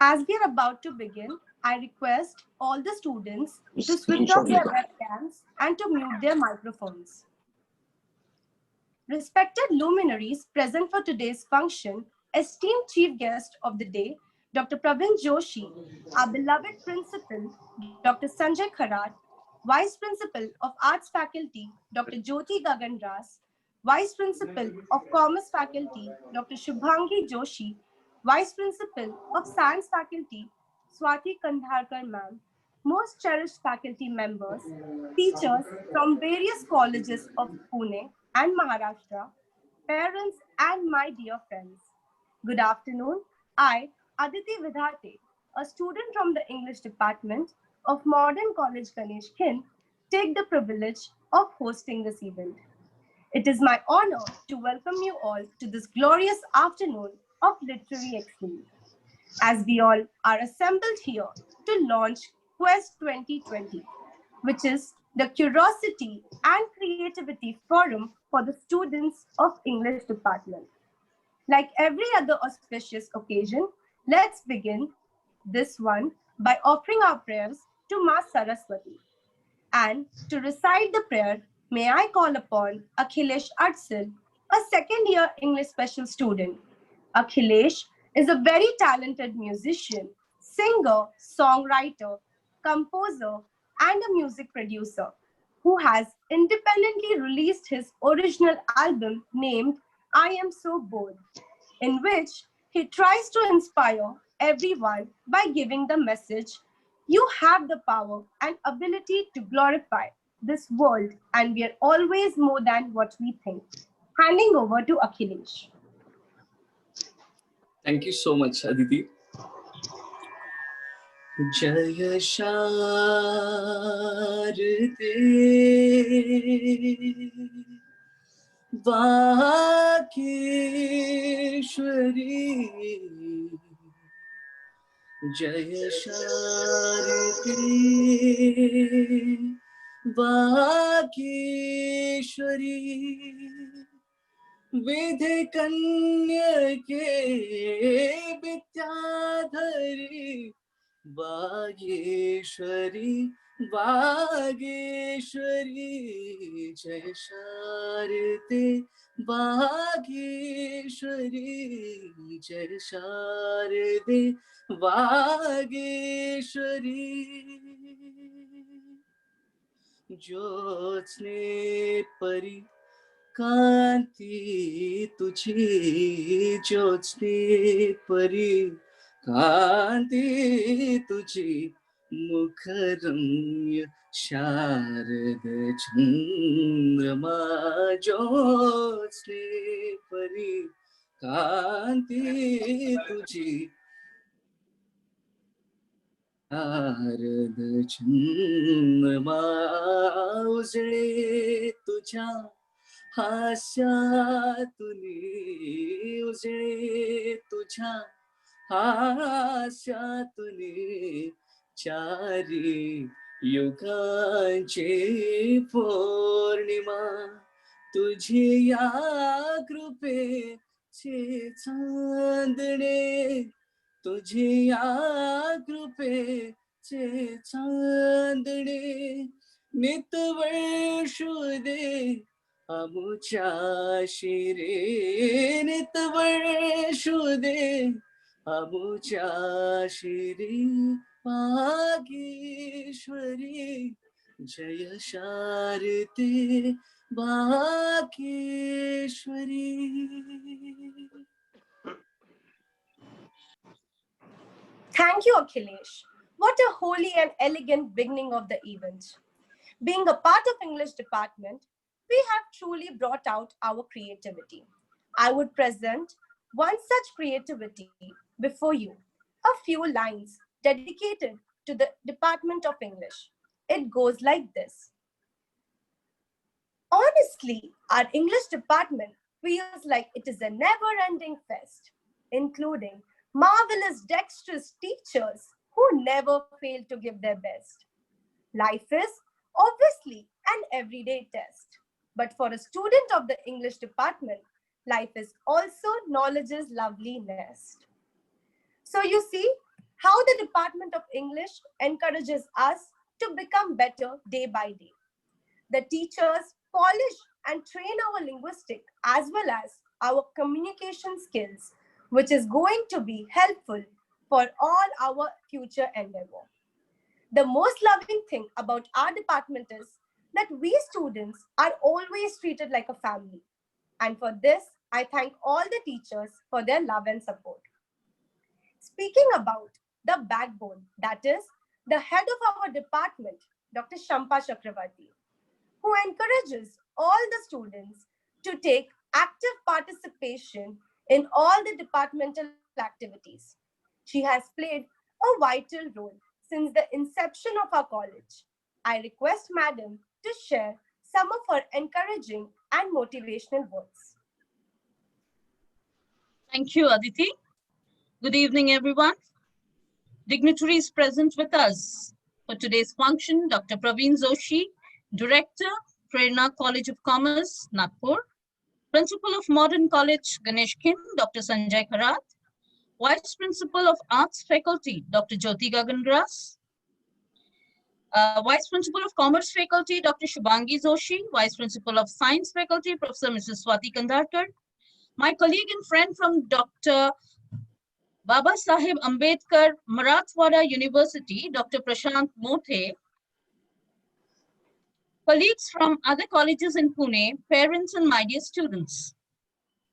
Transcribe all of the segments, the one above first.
As we are about to begin, I request all the students to switch off their webcams and to mute their microphones. Respected luminaries present for today's function, esteemed chief guest of the day, Dr. Pravin Joshi, our beloved principal, Dr. Sanjay Kharat, Vice Principal of Arts Faculty, Dr. Jyoti Gagan Ras, Vice Principal of Commerce Faculty, Dr. Shubhangi Joshi, Vice Principal of Science Faculty, Swati Kandharkar Ma'am, most cherished faculty members, teachers from various colleges of Pune and Maharashtra, parents, and my dear friends. Good afternoon. I, Aditi Vidhate, a student from the English department of Modern College Ganesh Khin, take the privilege of hosting this event. It is my honor to welcome you all to this glorious afternoon of literary exchange, as we all are assembled here to launch Quest 2020, which is the Curiosity and Creativity Forum for the students of English department. Like every other auspicious occasion, let's begin this one by offering our prayers to Ma Saraswati. And to recite the prayer, may I call upon Akhilesh Atsil, a second year English special student. Akhilesh is a very talented musician, singer, songwriter, composer, and a music producer who has independently released his original album named I Am So Bored, in which he tries to inspire everyone by giving the message, you have the power and ability to glorify this world, and we are always more than what we think. Handing over to Akhilesh. Thank you so much, Aditi. Jaya Sharde Vakeshwari Jaya Sharde Vakeshwari विधि कन्या के विद्याधरी वागेश्वरी वागेश्वरी जय शारदे वागेश्वरी जय शारदे वागेश्वरी ज्योत्स्ने परी कांति तुझी ज्योत्स्ने परी कांति तुझी मुखरम्य शारद चंद्रमा ज्योत्स्ने परी कांति तुझी शारद चंद्रमा उजळे तुझ्या हास्यातुनी उजळे तुझ्या हास्यातुनी चारी युगांची पौर्णिमा तुझी या कृपेचे चांदणे तुझी या कृपेचे चांदणे नितवर्षुदे अमुच्या शिरे नितवर्षुदे अमुच्या शिरे वागेश्वरी जय शारदे Vageshwari. Thank you, Akhilesh. What a holy and elegant beginning of the event. Being a part of English department, we have truly brought out our creativity. I would present one such creativity before you, a few lines dedicated to the Department of English. It goes like this. Honestly, our English department feels like it is a never-ending fest, including marvelous dexterous teachers who never fail to give their best. Life is obviously an everyday test. But for a student of the English department, life is also knowledge's lovely nest. So you see, Department of English encourages us to become better day by day. The teachers polish and train our linguistic as well as our communication skills, which is going to be helpful for all our future endeavor. The most loving thing about our department is that we students are always treated like a family. And for this, I thank all the teachers for their love and support. Speaking about the backbone, that is the head of our department, Dr. Shampa Chakravarti, who encourages all the students to take active participation in all the departmental activities. She has played a vital role since the inception of our college. I request Madam to share some of her encouraging and motivational words. Thank you, Aditi. Good evening, everyone. Dignitaries present with us for today's function, Dr. Praveen Joshi, Director, Prerna College of Commerce, Nagpur, Principal of Modern College, Ganesh Kim, Dr. Sanjay Kharat, Vice Principal of Arts Faculty, Dr. Jyoti Gagangras, Vice Principal of Commerce Faculty, Dr. Shubhangi Joshi, Vice Principal of Science Faculty, Professor Mrs. Swati Kandharkar, my colleague and friend from Dr. Baba Sahib Ambedkar, Marathwada University, Dr. Prashant Mothe, colleagues from other colleges in Pune, parents and my dear students.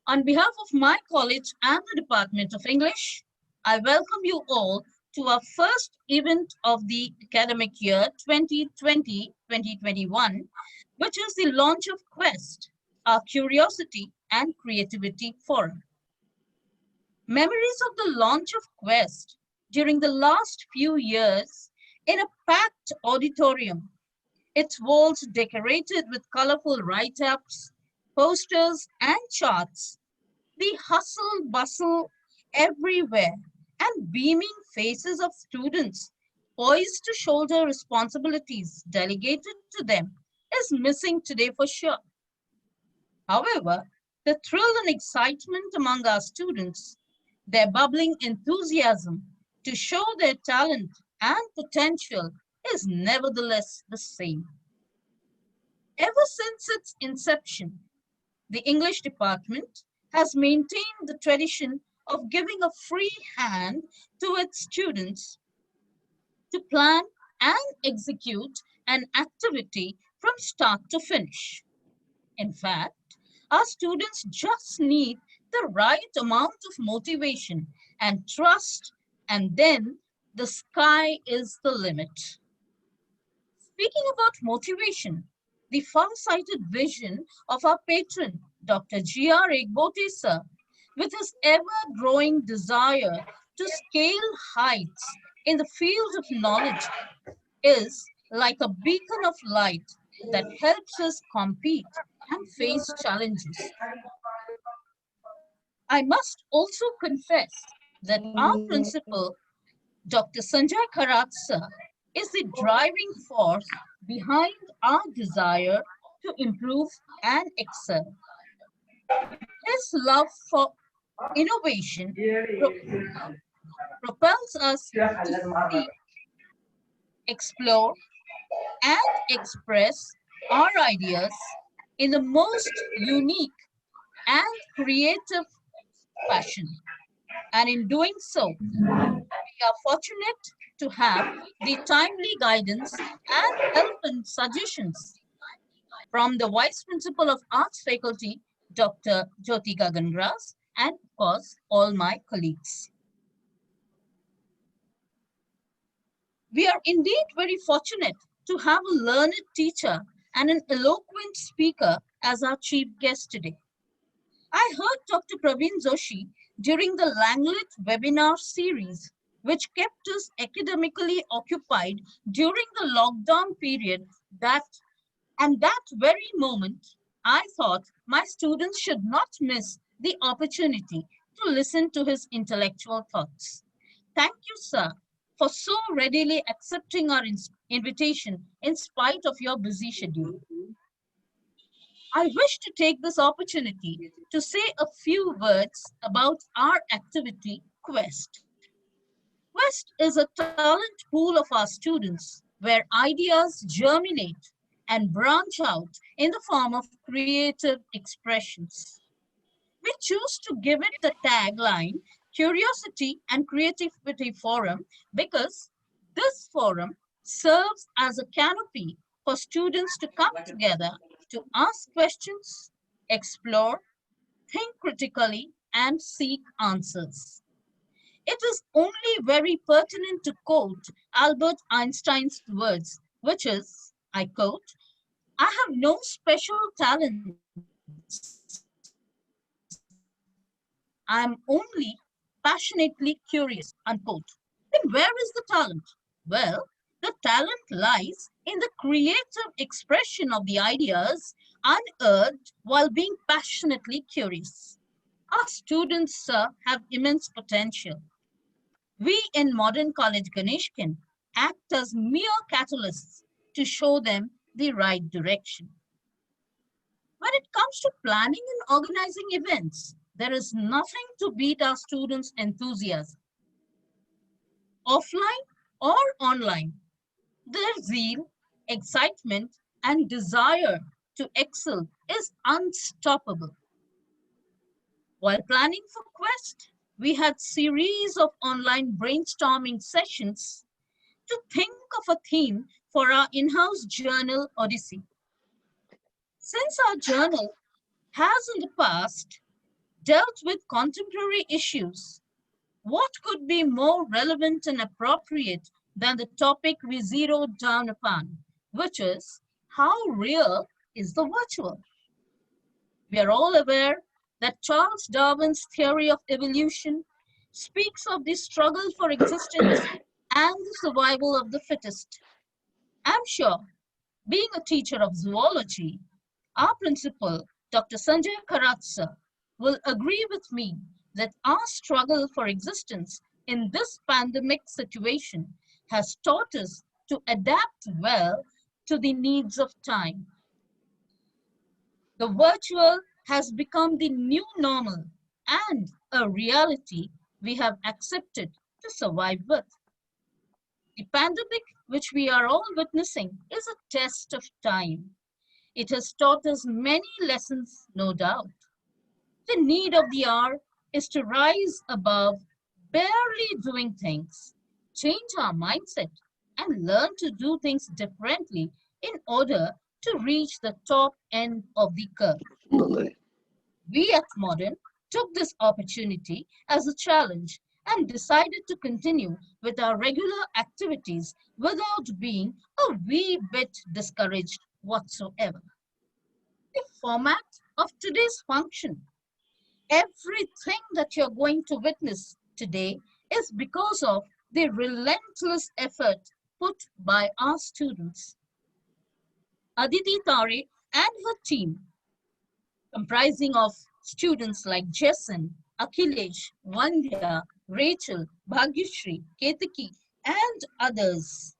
On behalf of my college and the Department of English, I welcome you all to our first event of the academic year 2020-2021, which is the launch of Quest, our Curiosity and Creativity Forum. Memories of the launch of Quest during the last few years in a packed auditorium, its walls decorated with colorful write-ups, posters, and charts, the hustle bustle everywhere, and beaming faces of students poised to shoulder responsibilities delegated to them is missing today for sure. However, the thrill and excitement among our students, their bubbling enthusiasm to show their talent and potential is nevertheless the same. Ever since its inception, the English department has maintained the tradition of giving a free hand to its students to plan and execute an activity from start to finish. In fact, our students just need the right amount of motivation and trust, and then the sky is the limit. Speaking about motivation, the far-sighted vision of our patron, Dr. G.R. Egbote sir, with his ever-growing desire to scale heights in the field of knowledge, is like a beacon of light that helps us compete and face challenges. I must also confess that our principal, Dr. Sanjay Kharat sir, is the driving force behind our desire to improve and excel. His love for innovation propels us to seek, explore, and express our ideas in the most unique and creative fashion. And in doing so, we are fortunate to have the timely guidance and help and suggestions from the Vice Principal of Arts Faculty, Dr. Jyoti Gagangras, and of course, all my colleagues. We are indeed very fortunate to have a learned teacher and an eloquent speaker as our chief guest today. I heard Dr. Praveen Joshi during the Langlet webinar series, which kept us academically occupied during the lockdown period, that very moment, I thought my students should not miss the opportunity to listen to his intellectual thoughts. Thank you, sir, for so readily accepting our invitation in spite of your busy schedule. I wish to take this opportunity to say a few words about our activity Quest. Well, Quest is a talent pool of our students where ideas germinate and branch out in the form of creative expressions. We choose to give it the tagline Curiosity and Creativity Forum because this forum serves as a canopy for students to come together to ask questions, explore, think critically, and seek answers. It is only very pertinent to quote Albert Einstein's words, which is, I quote, I have no special talents. I am only passionately curious, unquote. Then where is the talent? Well, the talent lies in the creative expression of the ideas unearthed while being passionately curious. Our students have immense potential. We in modern college Ganeshkin act as mere catalysts to show them the right direction. When it comes to planning and organizing events, there is nothing to beat our students' enthusiasm. Offline or online, their zeal, excitement, and desire to excel is unstoppable. While planning for Quest, we had series of online brainstorming sessions to think of a theme for our in-house journal Odyssey. Since our journal has in the past dealt with contemporary issues, what could be more relevant and appropriate than the topic we zeroed down upon, which is how real is the virtual? We are all aware that Charles Darwin's theory of evolution speaks of the struggle for existence and the survival of the fittest. I'm sure, being a teacher of zoology, our principal, Dr. Sanjay Karatsa, will agree with me that our struggle for existence in this pandemic situation has taught us to adapt well to the needs of time. The virtual has become the new normal and a reality we have accepted to survive with. The pandemic, which we are all witnessing, is a test of time. It has taught us many lessons, no doubt. The need of the hour is to rise above barely doing things, change our mindset, and learn to do things differently in order to reach the top end of the curve. We at Modern took this opportunity as a challenge and decided to continue with our regular activities without being a wee bit discouraged whatsoever. The format of today's function, everything that you're going to witness today is because of the relentless effort put by our students. Aditi Tare and her team, comprising of students like Jason, Akhilesh, Vandya, Rachel, Bhagyashri, Ketaki, and others,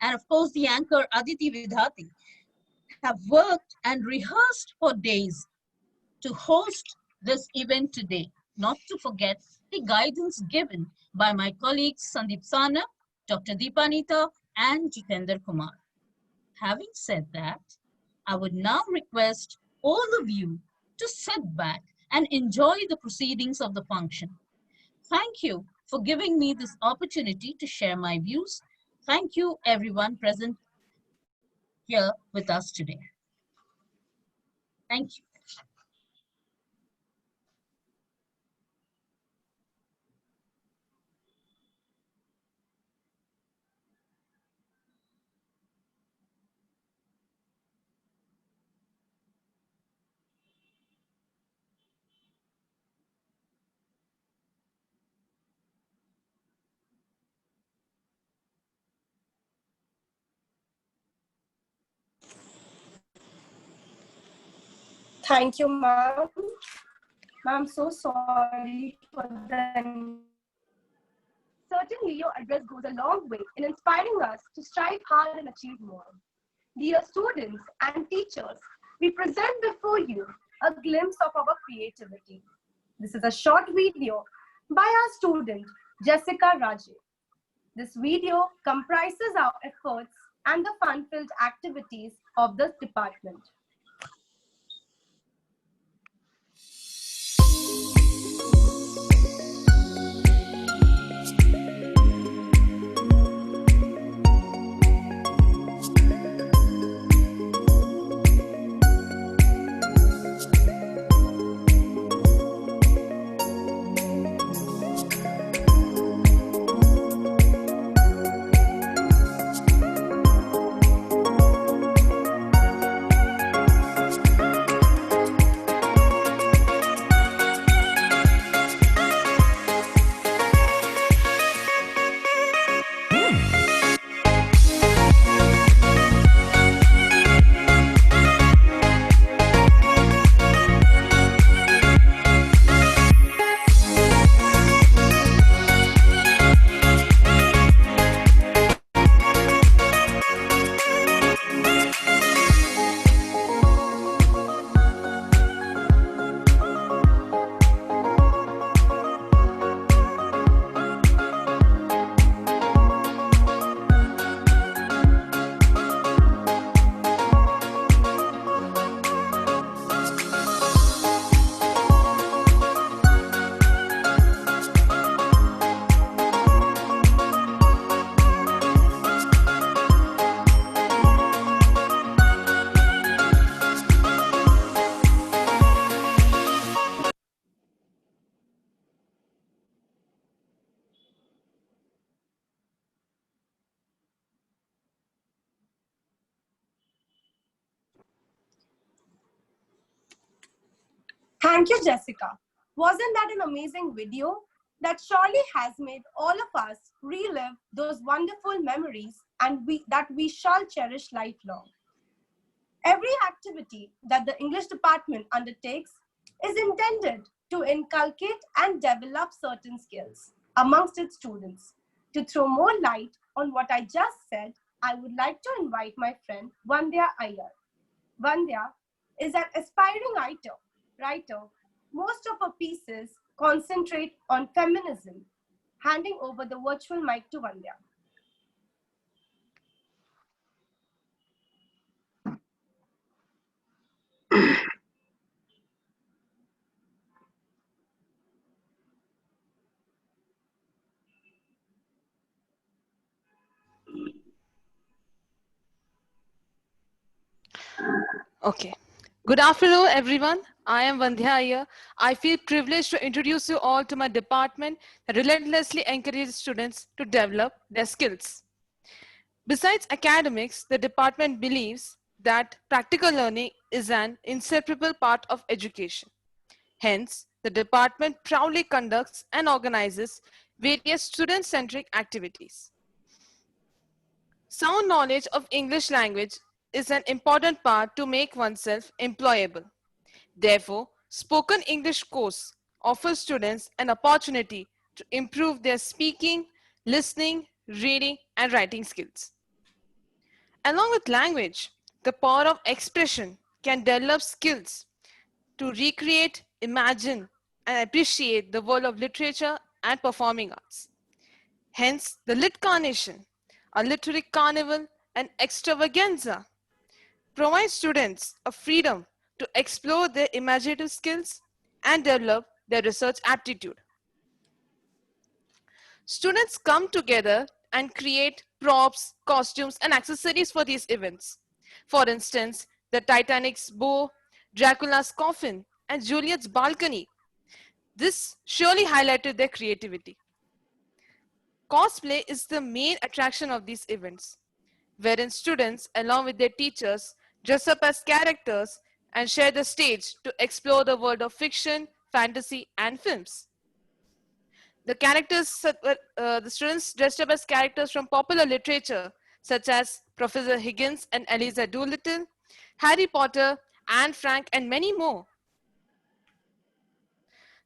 and of course the anchor Aditi Vidhati, have worked and rehearsed for days to host this event today, not to forget the guidance given by my colleagues Sandeep Sana, Dr. Deepanita, and Jitendra Kumar. Having said that, I would now request all of you to sit back and enjoy the proceedings of the function. Thank you for giving me this opportunity to share my views. Thank you everyone present here with us today. Thank you. Thank you, ma'am. Ma'am, so sorry for the. Certainly, your address goes a long way in inspiring us to strive hard and achieve more. Dear students and teachers, we present before you a glimpse of our creativity. This is a short video by our student, Jessica Raje. This video comprises our efforts and the fun-filled activities of this department. Thank you, Jessica. Wasn't that an amazing video? That surely has made all of us relive those wonderful memories and that we shall cherish lifelong. Every activity that the English department undertakes is intended to inculcate and develop certain skills amongst its students. To throw more light on what I just said, I would like to invite my friend Vandya Iyer. Vandya is an aspiring writer. Most of her pieces concentrate on feminism. Handing over the virtual mic to Vandya. Okay. Good afternoon, everyone. I am Vandhya Iyer. I feel privileged to introduce you all to my department that relentlessly encourages students to develop their skills. Besides academics, the department believes that practical learning is an inseparable part of education. Hence, the department proudly conducts and organizes various student-centric activities. Sound knowledge of English language is an important part to make oneself employable. Therefore, Spoken English course offers students an opportunity to improve their speaking, listening, reading, and writing skills. Along with language, the power of expression can develop skills to recreate, imagine, and appreciate the world of literature and performing arts. Hence, the Lit Carnation, a literary carnival and extravaganza, provides students a freedom to explore their imaginative skills and develop their research aptitude. Students come together and create props, costumes, and accessories for these events. For instance, the Titanic's bow, Dracula's coffin, and Juliet's balcony. This surely highlighted their creativity. Cosplay is the main attraction of these events, wherein students, along with their teachers, dress up as characters and share the stage to explore the world of fiction, fantasy, and films. The students dressed up as characters from popular literature, such as Professor Higgins and Eliza Doolittle, Harry Potter, Anne Frank, and many more.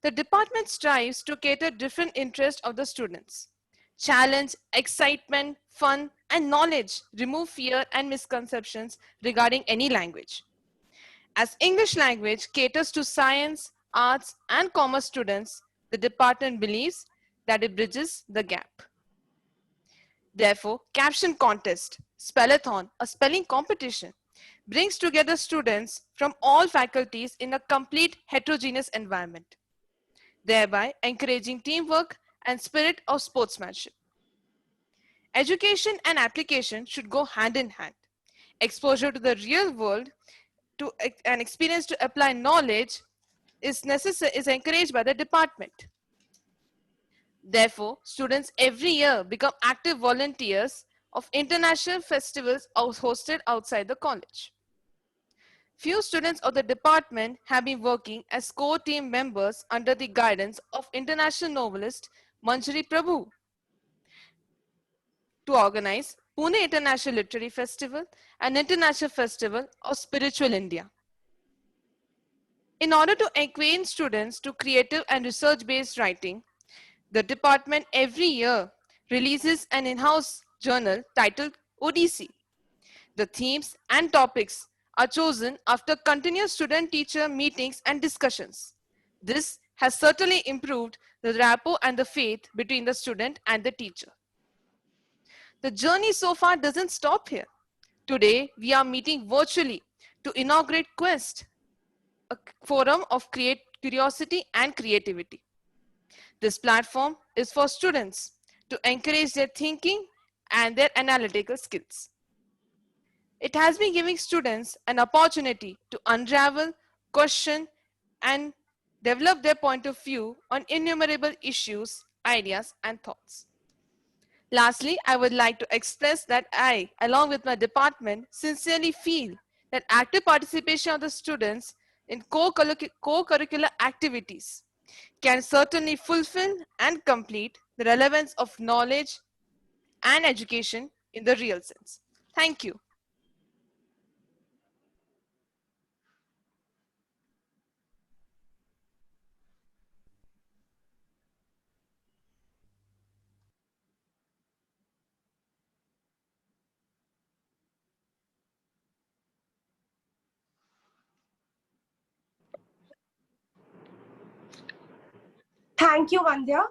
The department strives to cater different interests of the students. Challenge, excitement, fun, and knowledge remove fear and misconceptions regarding any language. As English language caters to science, arts, and commerce students, the department believes that it bridges the gap. Therefore, caption contest, spellathon, a spelling competition, brings together students from all faculties in a complete heterogeneous environment, thereby encouraging teamwork and spirit of sportsmanship. Education and application should go hand in hand. Exposure to the real world and experience to apply knowledge is encouraged by the department. Therefore, students every year become active volunteers of international festivals hosted outside the college. Few students of the department have been working as core team members under the guidance of international novelist Manjari Prabhu to organize Pune International Literary Festival and International Festival of Spiritual India. In order to acquaint students to creative and research-based writing, the department every year releases an in-house journal titled ODC. The themes and topics are chosen after continuous student-teacher meetings and discussions. This has certainly improved the rapport and the faith between the student and the teacher. The journey so far doesn't stop here. Today, we are meeting virtually to inaugurate Quest, a forum of curiosity and creativity. This platform is for students to encourage their thinking and their analytical skills. It has been giving students an opportunity to unravel, question, and develop their point of view on innumerable issues, ideas, and thoughts. Lastly, I would like to express that I, along with my department, sincerely feel that active participation of the students in co-curricular activities can certainly fulfill and complete the relevance of knowledge and education in the real sense. Thank you. Thank you, Vandya.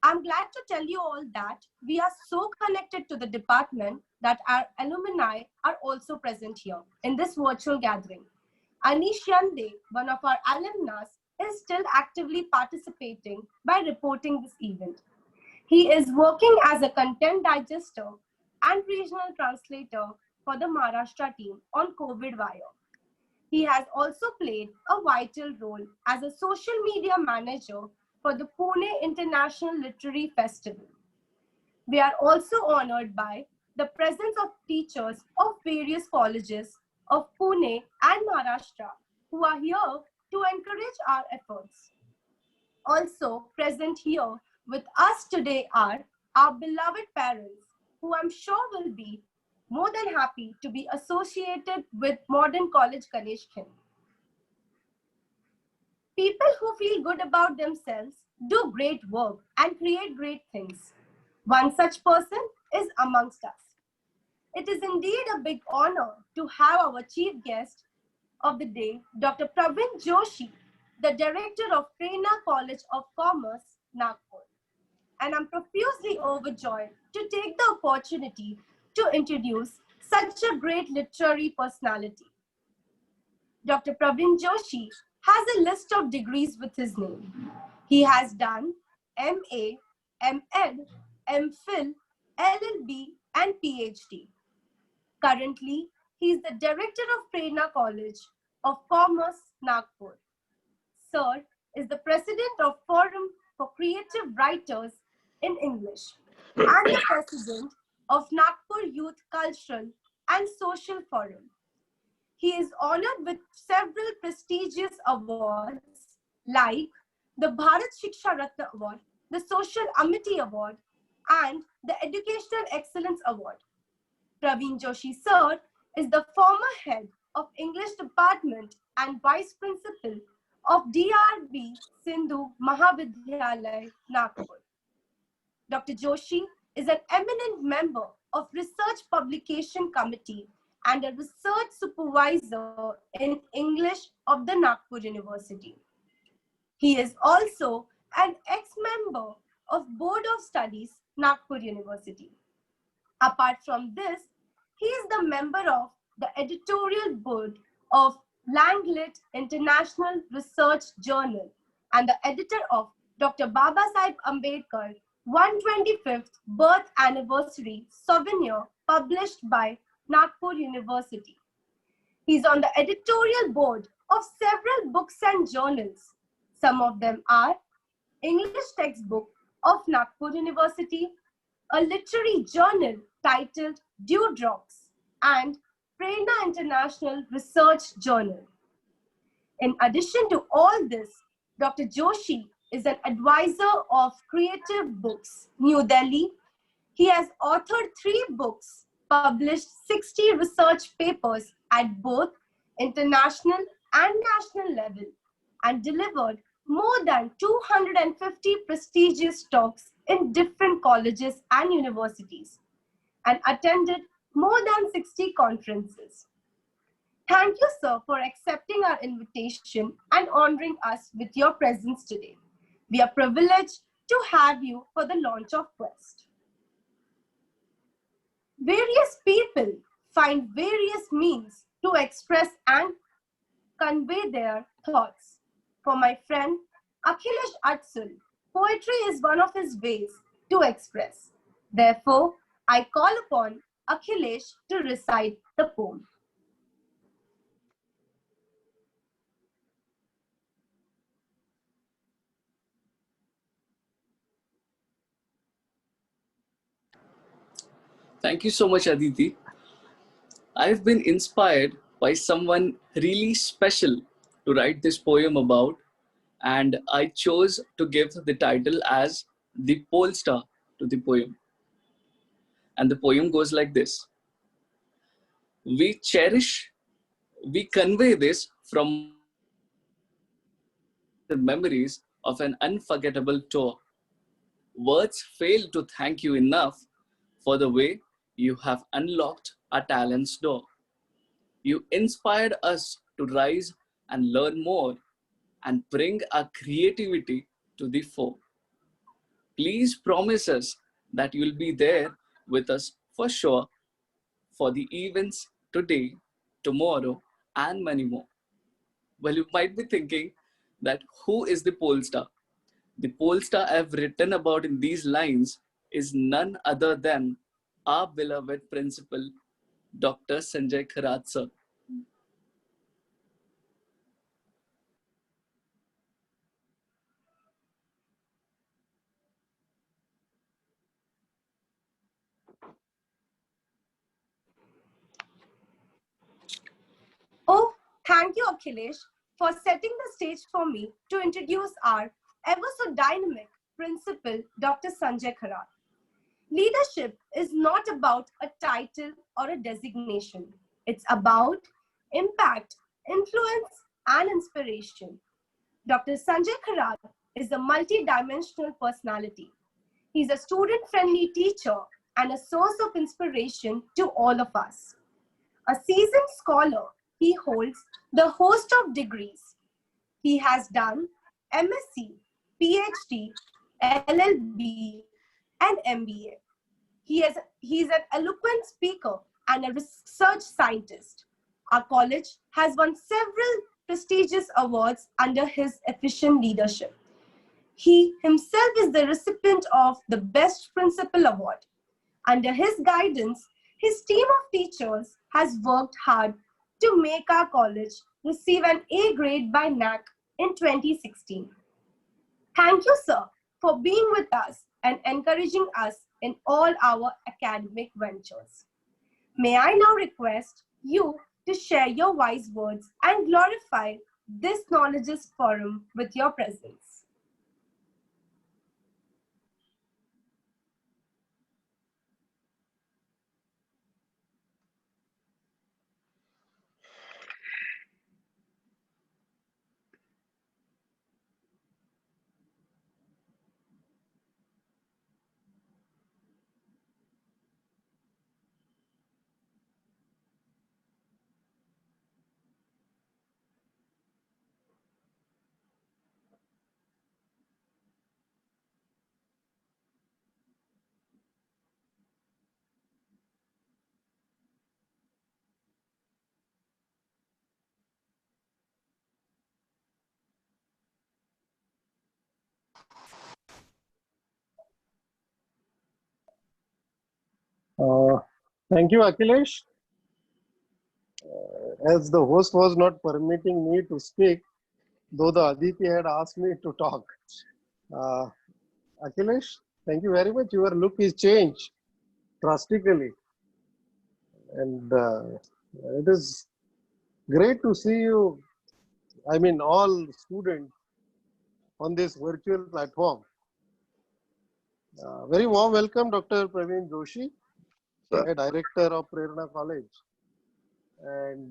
I'm glad to tell you all that we are so connected to the department that our alumni are also present here in this virtual gathering. Anish Yande, one of our alumnus, is still actively participating by reporting this event. He is working as a content digester and regional translator for the Maharashtra team on COVID Wire. He has also played a vital role as a social media manager for the Pune International Literary Festival. We are also honored by the presence of teachers of various colleges of Pune and Maharashtra who are here to encourage our efforts. Also present here with us today are our beloved parents, who I'm sure will be more than happy to be associated with Modern College Kanishkin. People who feel good about themselves do great work and create great things. One such person is amongst us. It is indeed a big honor to have our chief guest of the day, Dr. Pravin Joshi, the director of Prerna College of Commerce, Nagpur. And I'm profusely overjoyed to take the opportunity to introduce such a great literary personality. Dr. Pravin Joshi has a list of degrees with his name. He has done MA, MEd, MPhil, LLB, and PhD. Currently, he is the director of Prerna College of Commerce, Nagpur. Sir is the president of Forum for Creative Writers in English and the president of Nagpur Youth Cultural and Social Forum. He is honored with several prestigious awards like the Bharat Shiksha Ratna Award, the Social Amity Award, and the Educational Excellence Award. Pravin Joshi Sir is the former head of English Department and Vice Principal of DRB Sindhu Mahavidyalaya, Nagpur. Dr. Joshi is an eminent member of Research Publication Committee and a research supervisor in English of the Nagpur University. He is also an ex-member of Board of Studies, Nagpur University. Apart from this, he is the member of the editorial board of Langlit International Research Journal and the editor of Dr. Babasaheb Ambedkar 125th birth anniversary souvenir published by Nagpur University. He's on the editorial board of several books and journals. Some of them are English textbook of Nagpur University, a literary journal titled Dewdrops, and Prerna International Research Journal. In addition to all this, Dr. Joshi is an advisor of Creative Books, New Delhi. He has authored 3 books, published 60 research papers at both international and national level, and delivered more than 250 prestigious talks in different colleges and universities, and attended more than 60 conferences. Thank you, sir, for accepting our invitation and honoring us with your presence today. We are privileged to have you for the launch of Quest. Various people find various means to express and convey their thoughts. For my friend Akhilesh Atsul, poetry is one of his ways to express. Therefore, I call upon Akhilesh to recite the poem. Thank you so much, Aditi. I've been inspired by someone really special to write this poem about, and I chose to give the title as The Pole Star to the poem. And the poem goes like this: We cherish, we convey this from the memories of an unforgettable tour. Words fail to thank you enough for the way you have unlocked our talent's door. You inspired us to rise and learn more and bring our creativity to the fore. Please promise us that you'll be there with us for sure for the events today, tomorrow, and many more. Well, you might be thinking that who is the pole star? The pole star I've written about in these lines is none other than our beloved principal, Dr. Sanjay Kharat sir. Oh, thank you, Akhilesh, for setting the stage for me to introduce our ever so dynamic principal, Dr. Sanjay Kharat. Leadership is not about a title or a designation. It's about impact, influence, and inspiration. Dr. Sanjay Kharat is a multi-dimensional personality. He's a student-friendly teacher and a source of inspiration to all of us. A seasoned scholar, he holds the host of degrees. He has done MSc, PhD, LLB, and MBA. He is an eloquent speaker and a research scientist. Our college has won several prestigious awards under his efficient leadership. He himself is the recipient of the Best Principal Award. Under his guidance, his team of teachers has worked hard to make our college receive an A grade by NAC in 2016. Thank you, sir, for being with us and encouraging us in all our academic ventures. May I now request you to share your wise words and glorify this Knowledges Forum with your presence. Thank you, Akhilesh. As the host was not permitting me to speak, though the Aditi had asked me to talk. Uh, Akhilesh, thank you very much. Your look is changed drastically, and it is great to see you. I mean, all students on this virtual platform. Very warm welcome, Dr. Praveen Joshi, Sir. a director of Prerna College, and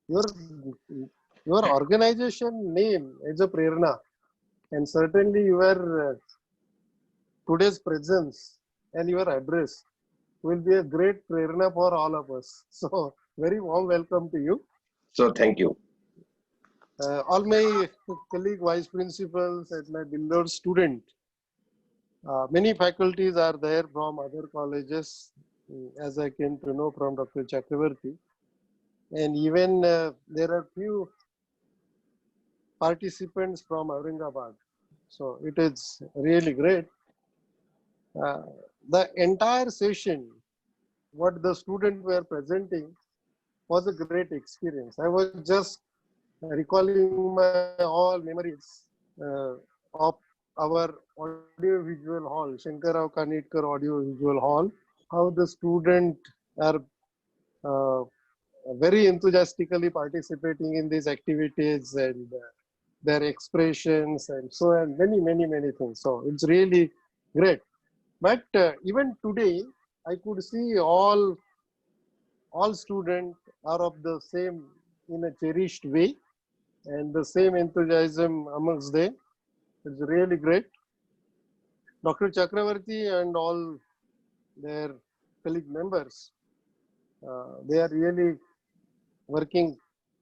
your your organization name is a Prerna, and certainly your today's presence and your address will be a great prerna for all of us. So, very warm welcome to you. So thank you. All my colleague vice principals and my beloved student. Many faculties are there from other colleges, as I came to know from Dr. Chakravarti. And even there are few participants from Aurangabad. So it is really great. The entire session, what the students were presenting was a great experience. I was just recalling my all memories of our audio visual hall, Shankarrao Kanitkar audio visual hall, how the students are uh, very enthusiastically participating in these activities and their expressions and so on, many things. So it's really great. But even today, I could see all students are of the same in a cherished way and the same enthusiasm amongst them. It's really great. Dr. Chakravarti and all their colleague members, they are really working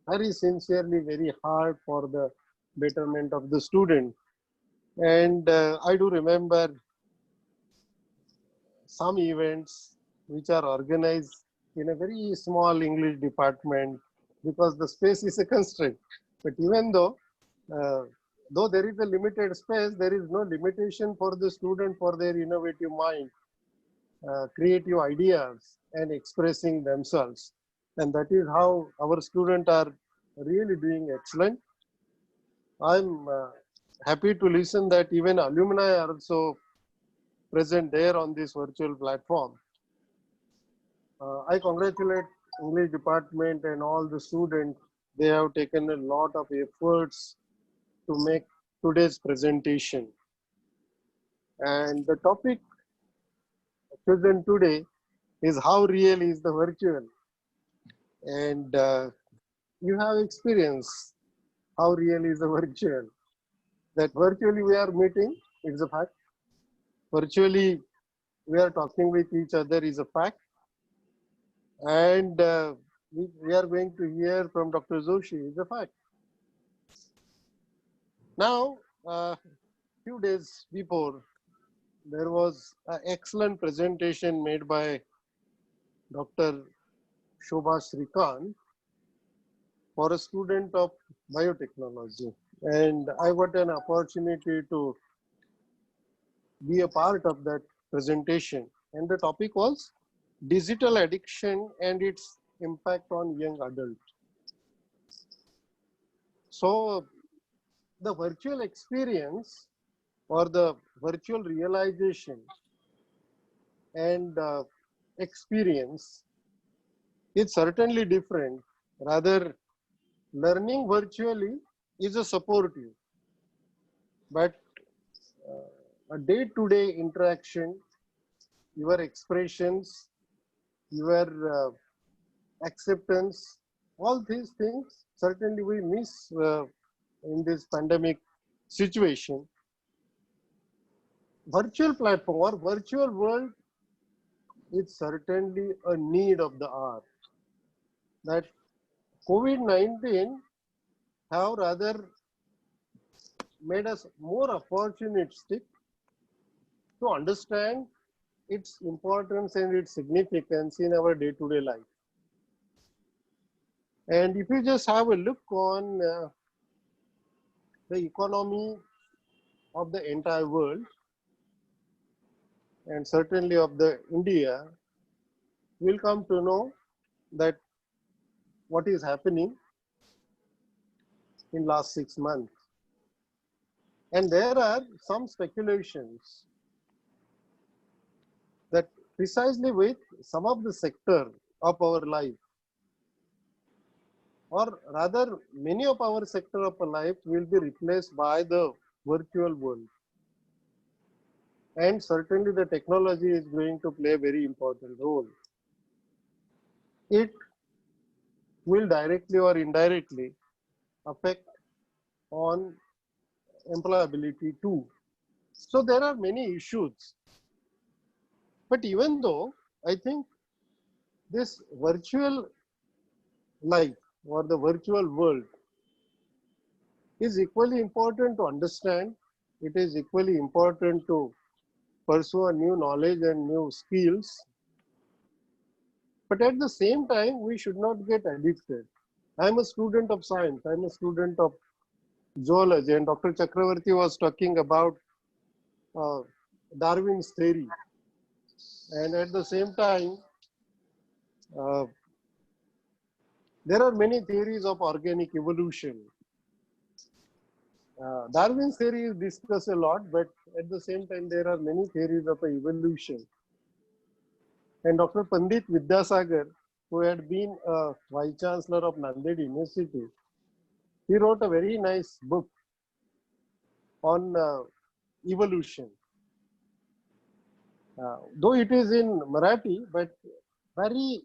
very sincerely, very hard for the betterment of the student. And I do remember some events which are organized in a very small English department because the space is a constraint. But even though there is a limited space, there is no limitation for the student for their innovative mind, creative ideas and expressing themselves. And that is how our students are really doing excellent. I'm happy to listen that even alumni are also present there on this virtual platform. I congratulate English department and all the students. They have taken a lot of efforts to make today's presentation. And the topic chosen today is how real is the virtual. And you have experienced how real is the virtual. That virtually we are meeting, it's a fact. Virtually we are talking with each other is a fact. And we are going to hear from Dr. Joshi is a fact. Now, few days before, there was an excellent presentation made by Dr. Shobha Srikant for a student of biotechnology. And I got an opportunity to be a part of that presentation. And the topic was digital addiction and its impact on young adults. So the virtual experience or the virtual realization and experience is certainly different. Rather, learning virtually is a supportive, but a day-to-day interaction, your expressions, your acceptance, all these things certainly we miss in this pandemic situation. Virtual platform or virtual world is certainly a need of the hour. That COVID-19 have rather made us more opportunistic to understand its importance and its significance in our day-to-day life. And if you just have a look on the economy of the entire world, and certainly of the India, we'll come to know that what is happening in last 6 months. And there are some speculations that precisely with some of the sector of our life, or rather many of our sector of our life will be replaced by the virtual world. And certainly the technology is going to play a very important role. It will directly or indirectly affect on employability too. So there are many issues. But even though I think this virtual life or the virtual world is equally important to understand, it is equally important to pursue a new knowledge and new skills. But at the same time, we should not get addicted. I'm a student of science, I'm a student of zoology, and Dr. Chakravarti was talking about Darwin's theory. And at the same time, there are many theories of organic evolution. Darwin's theory is discussed a lot, but at the same time, there are many theories of evolution. And Dr. Pandit Vidyasagar, who had been a Vice Chancellor of Nanded University, he wrote a very nice book on evolution. Though it is in Marathi, but very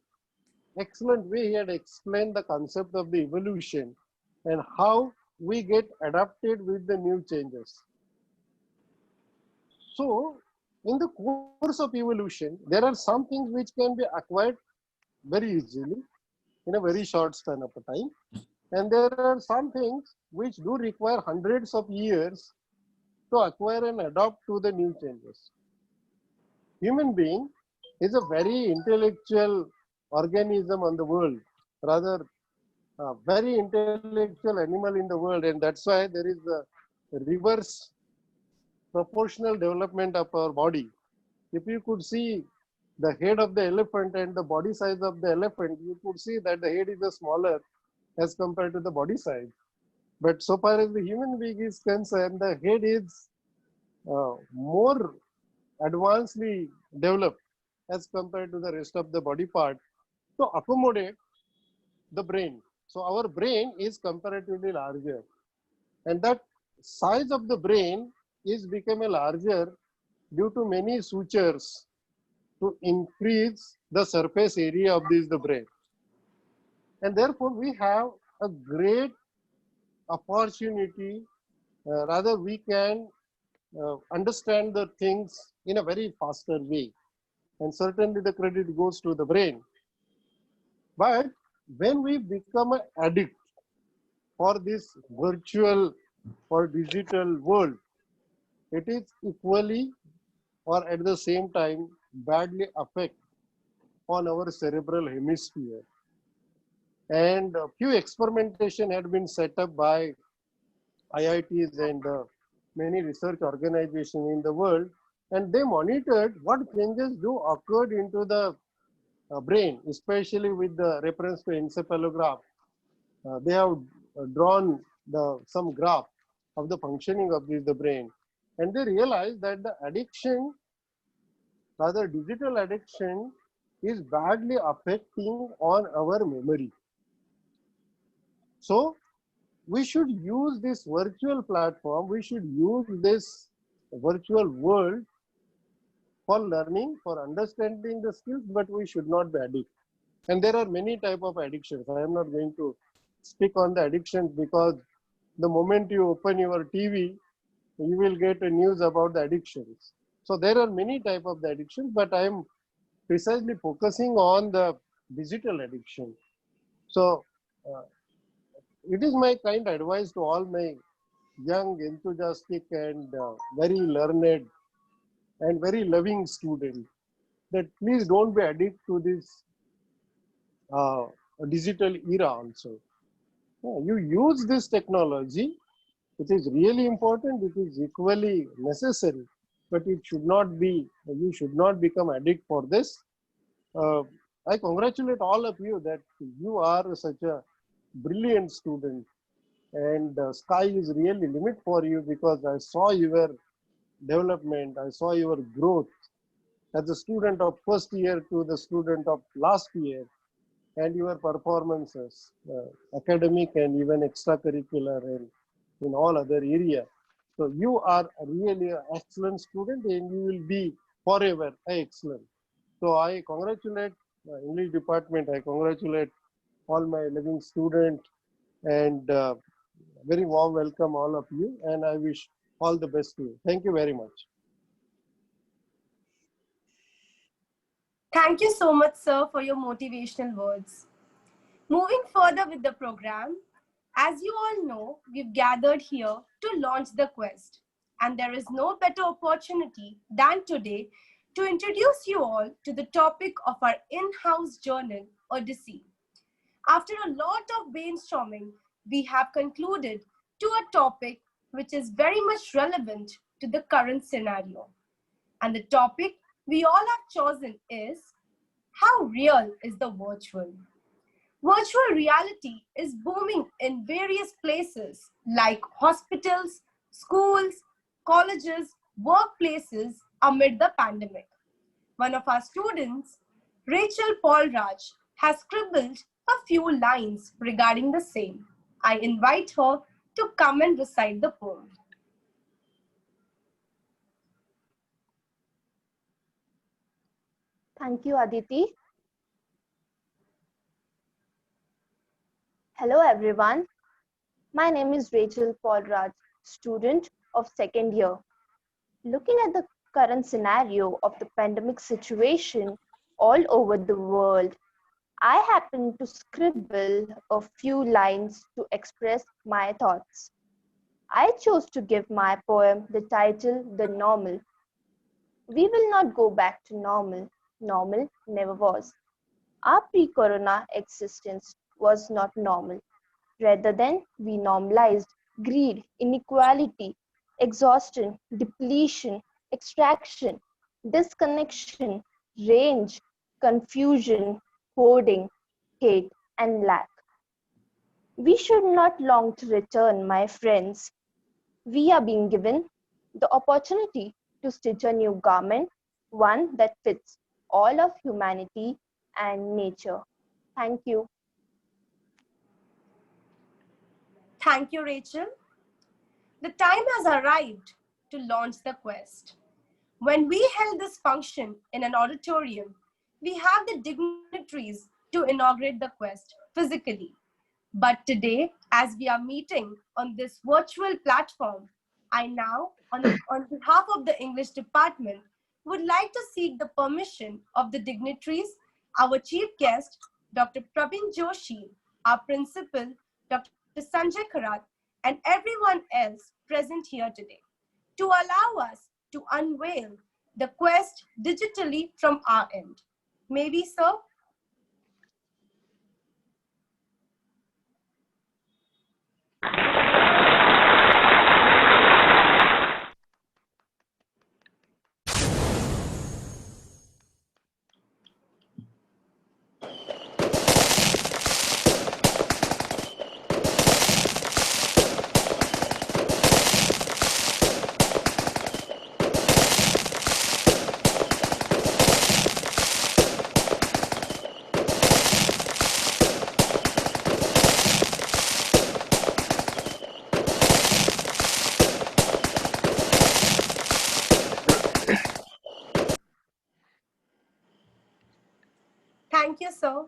excellent way he had explained the concept of the evolution and how we get adapted with the new changes. So, in the course of evolution, there are some things which can be acquired very easily in a very short span of time. And there are some things which do require hundreds of years to acquire and adapt to the new changes. Human being is a very intellectual organism on the world, rather a very intellectual animal in the world, and that's why there is a reverse proportional development of our body. If you could see the head of the elephant and the body size of the elephant, you could see that the head is smaller as compared to the body size. But so far as the human being is concerned, the head is more advancedly developed as compared to the rest of the body part to accommodate the brain. So our brain is comparatively larger, and that size of the brain is becoming larger due to many sutures to increase the surface area of the brain. And therefore we have a great opportunity, rather we can understand the things in a very faster way. And certainly the credit goes to the brain. But when we become an addict for this virtual or digital world, it is equally or at the same time badly affect on our cerebral hemisphere. And a few experimentation had been set up by IITs and many research organizations in the world, and they monitored what changes do occurred into the brain, especially with the reference to encephalograph. They have drawn some graph of the functioning of the brain, and they realized that the addiction, rather digital addiction, is badly affecting on our memory. So we should use this virtual platform, we should use this virtual world for learning, for understanding the skills, but we should not be addicted. And there are many types of addictions. I am not going to speak on the addictions because the moment you open your TV, you will get a news about the addictions. So there are many types of the addictions, but I am precisely focusing on the digital addiction. So it is my kind advice to all my young, enthusiastic and very learned and very loving students that please don't be addicted to this digital era also. You use this technology, it is really important, it is equally necessary, but it should not be, you should not become addict for this. I congratulate all of you that you are such a brilliant student, and sky is really limit for you, because I saw your development, I saw your growth as a student of first year to the student of last year, and your performances, academic and even extracurricular and in all other area. So you are really an excellent student, and you will be forever excellent. So I congratulate English department. I congratulate all my living student, and very warm welcome all of you. And I wish all the best to you. Thank you very much. Thank you so much, sir, for your motivational words. Moving further with the program, as you all know, we've gathered here to launch the quest. And there is no better opportunity than today to introduce you all to the topic of our in-house journal, Odyssey. After a lot of brainstorming, we have concluded to a topic which is very much relevant to the current scenario. And the topic we all have chosen is, how real is the virtual? Virtual reality is booming in various places like hospitals, schools, colleges, workplaces amid the pandemic. One of our students, Rachel Paul Raj, has scribbled a few lines regarding the same. I invite her to come and recite the poem. Thank you, Aditi. Hello, everyone. My name is Rachel Paul Raj, student of second year. Looking at the current scenario of the pandemic situation all over the world, I happened to scribble a few lines to express my thoughts. I chose to give my poem the title The Normal. We will not go back to normal. Normal never was. Our pre-corona existence was not normal. Rather than we normalized greed, inequality, exhaustion, depletion, extraction, disconnection, range, confusion, hoarding, hate, and lack. We should not long to return, my friends. We are being given the opportunity to stitch a new garment, one that fits all of humanity and nature. Thank you. Thank you, Rachel. The time has arrived to launch the quest. When we held this function in an auditorium, we have the dignitaries to inaugurate the quest physically. But today, as we are meeting on this virtual platform, I now, on behalf of the English department, would like to seek the permission of the dignitaries, our chief guest, Dr. Praveen Joshi, our principal, Dr. Sanjay Kharat, and everyone else present here today, to allow us to unveil the quest digitally from our end. Maybe, sir? Thank you, sir.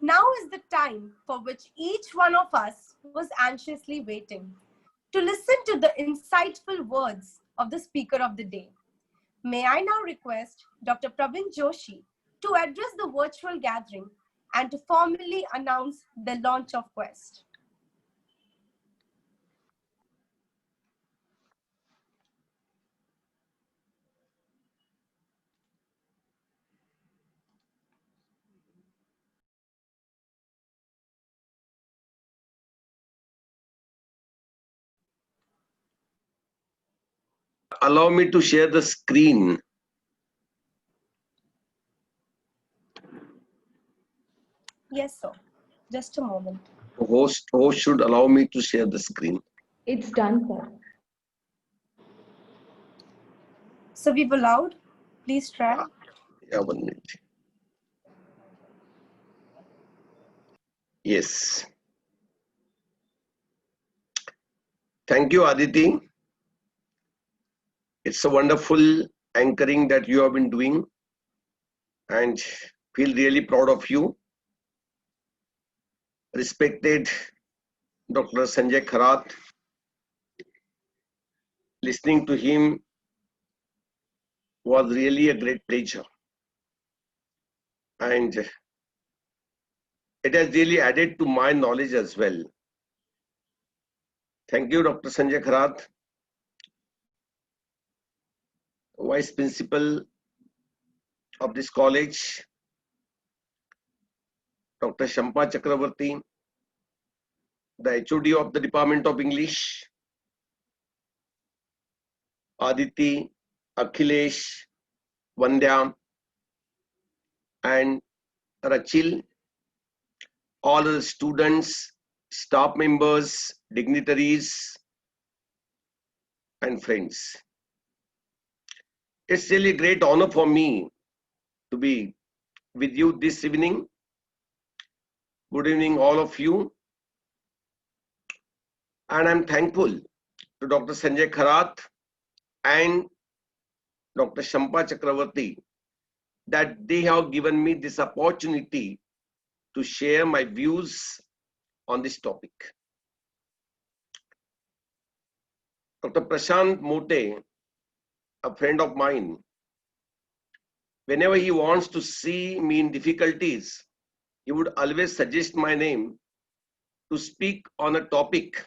Now is the time for which each one of us was anxiously waiting, to listen to the insightful words of the speaker of the day. May I now request Dr. Praveen Joshi to address the virtual gathering and to formally announce the launch of Quest. Allow me to share the screen. Yes, sir. Just a moment. Host should allow me to share the screen. It's done, sir. So we've allowed. Please try. Yeah, 1 minute. Yes. Thank you, Aditi. It's a wonderful anchoring that you have been doing, and feel really proud of you. Respected Dr. Sanjay Kharath, listening to him was really a great pleasure. And it has really added to my knowledge as well. Thank you, Dr. Sanjay Kharath, Vice Principal of this college, Dr. Shampa Chakravarti, the HOD of the Department of English, Aditi, Akhilesh, Vandya, and Rachil, all the students, staff members, dignitaries, and friends. It's really a great honor for me to be with you this evening. Good evening, all of you. And I'm thankful to Dr. Sanjay Kharath and Dr. Shampa Chakravarti that they have given me this opportunity to share my views on this topic. Dr. Prashant Mote, a friend of mine, whenever he wants to see me in difficulties, he would always suggest my name to speak on a topic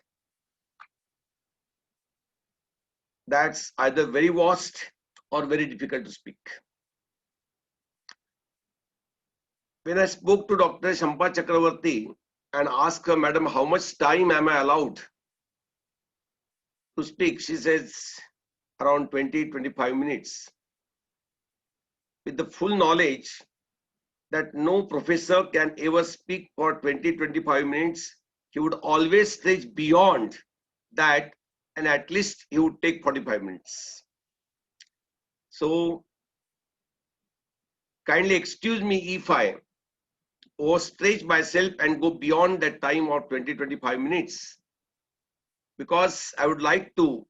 that's either very vast or very difficult to speak. When I spoke to Dr. Shampa Chakravarti and asked her, Madam, how much time am I allowed to speak? She says around 20-25 minutes. With the full knowledge that no professor can ever speak for 20-25 minutes, he would always stretch beyond that, and at least he would take 45 minutes. So kindly excuse me if I overstretch myself and go beyond that time of 20-25 minutes, because I would like to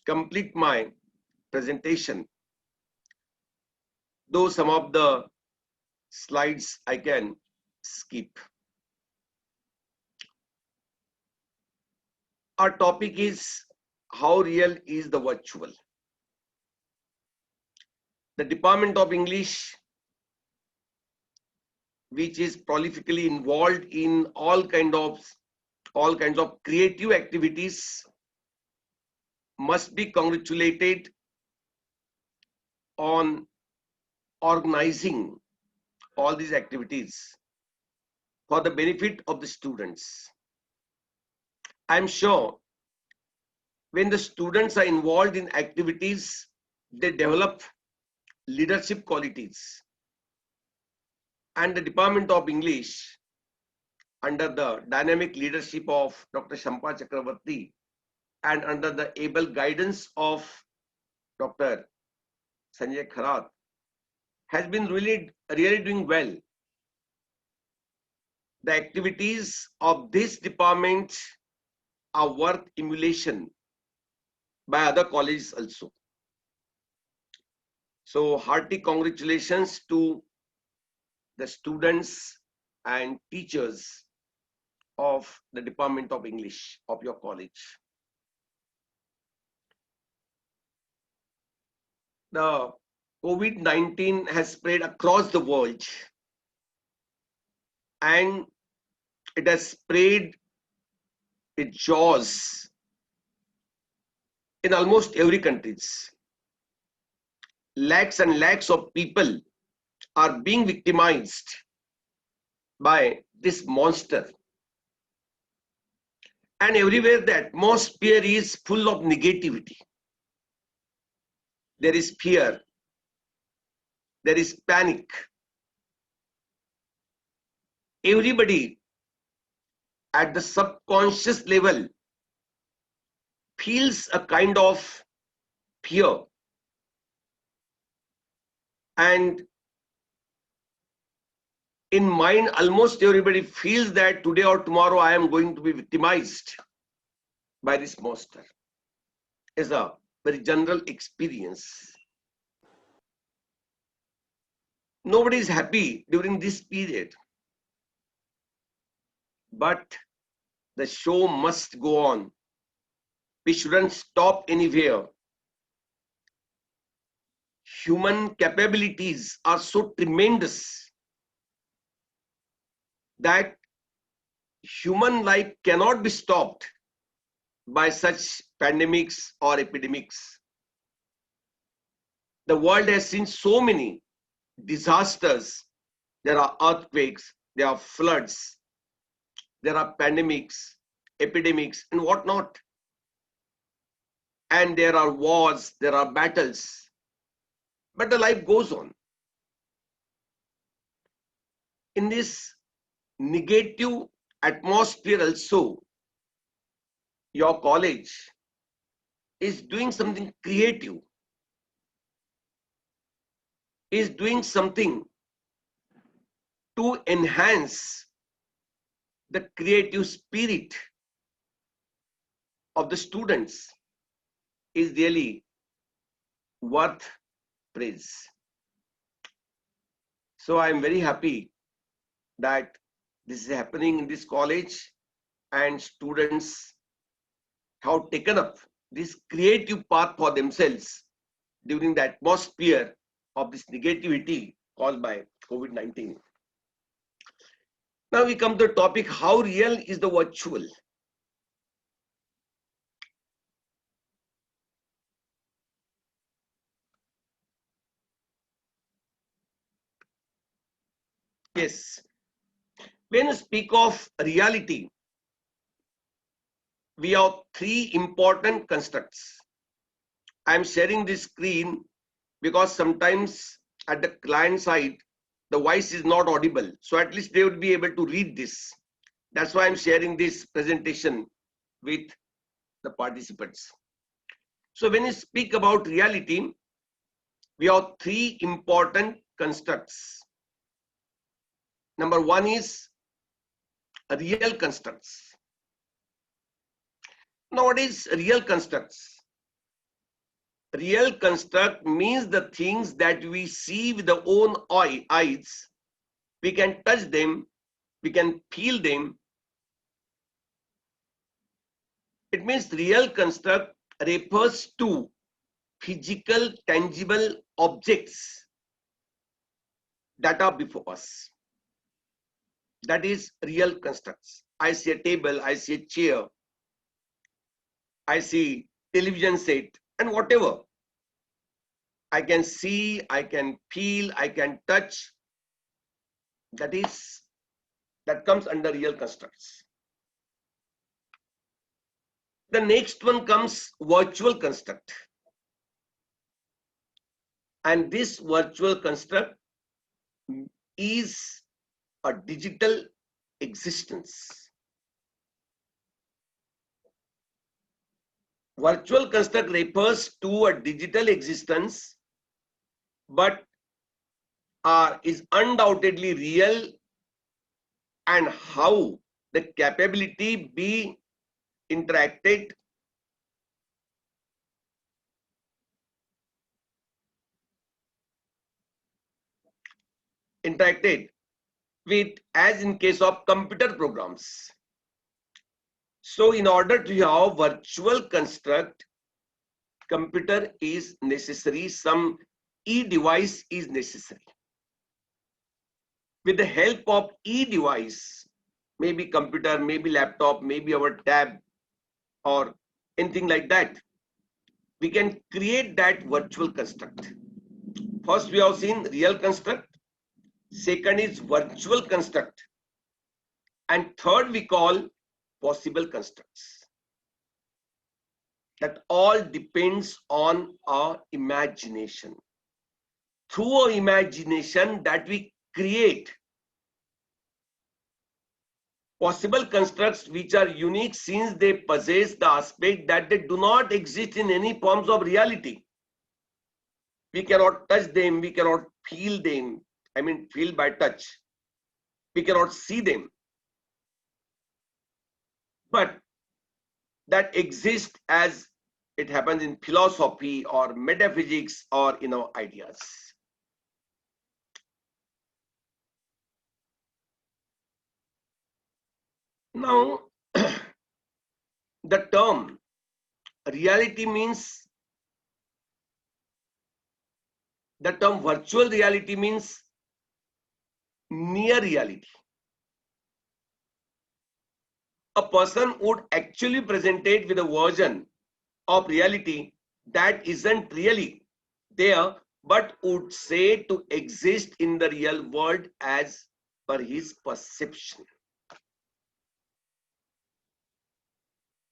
complete my presentation, though some of the slides I can skip. Our topic is how real is the virtual. The Department of English, which is prolifically involved in all kinds of creative activities, must be congratulated on organizing all these activities for the benefit of the students. I'm sure when the students are involved in activities, they develop leadership qualities. And the Department of English, under the dynamic leadership of Dr. Shampa Chakravarti and under the able guidance of Dr. Sanjay Kharath, has been really doing well. The activities of this department are worth emulation by other colleges also. So hearty congratulations to the students and teachers of the Department of English of your college. The COVID-19 has spread across the world, and it has spread its jaws in almost every country. Lakhs and lakhs of people are being victimized by this monster. And everywhere the atmosphere is full of negativity. There is fear. There is panic. everybody at the subconscious level feels a kind of fear, and in mind almost everybody feels that today or tomorrow I am going to be victimized by this monster. Is a very general experience. Nobody is happy during this period, but the show must go on. We shouldn't stop anywhere. Human capabilities are so tremendous that human life cannot be stopped by such pandemics or epidemics. The world has seen so many disasters. There are earthquakes, there are floods, there are pandemics, epidemics, and whatnot. And there are wars, there are battles. But the life goes on. In this negative atmosphere also, your college is doing something creative, is doing something to enhance the creative spirit of the students, is really worth praise. So I am very happy that this is happening in this college, and students have taken up this creative path for themselves during the atmosphere of this negativity caused by COVID-19. Now we come to the topic, how real is the virtual? Yes, when you speak of reality, we have three important constructs. I am sharing this screen because sometimes at the client side, the voice is not audible. So at least they would be able to read this. That's why I'm sharing this presentation with the participants. So when you speak about reality, we have three important constructs. Number one is real constructs. Now what is real constructs? Real construct means the things that we see with the own eyes. We can touch them, we can feel them. It means real construct refers to physical, tangible objects that are before us. That is real constructs. I see a table, I see a chair, I see television set, and whatever. I can see, I can feel, I can touch. That comes under real constructs. The next one comes virtual construct. And this virtual construct is a digital existence. Virtual construct refers to a digital existence, but is undoubtedly real, and how the capability be interacted with, as in case of computer programs. So in order to have virtual construct, computer is necessary, some e-device is necessary. With the help of e-device, maybe computer, maybe laptop, maybe our tab or anything like that, we can create that virtual construct. First we have seen real construct, second is virtual construct, and third we call possible constructs. That all depends on our imagination. Through our imagination that we create possible constructs which are unique since they possess the aspect that they do not exist in any forms of reality. We cannot touch them, we cannot feel them, I mean feel by touch. We cannot see them. But that exist as it happens in philosophy or metaphysics or in our ideas. Now, the term reality means, the term virtual reality means near reality. A person would actually present it with a version of reality that isn't really there, but would say to exist in the real world as per his perception.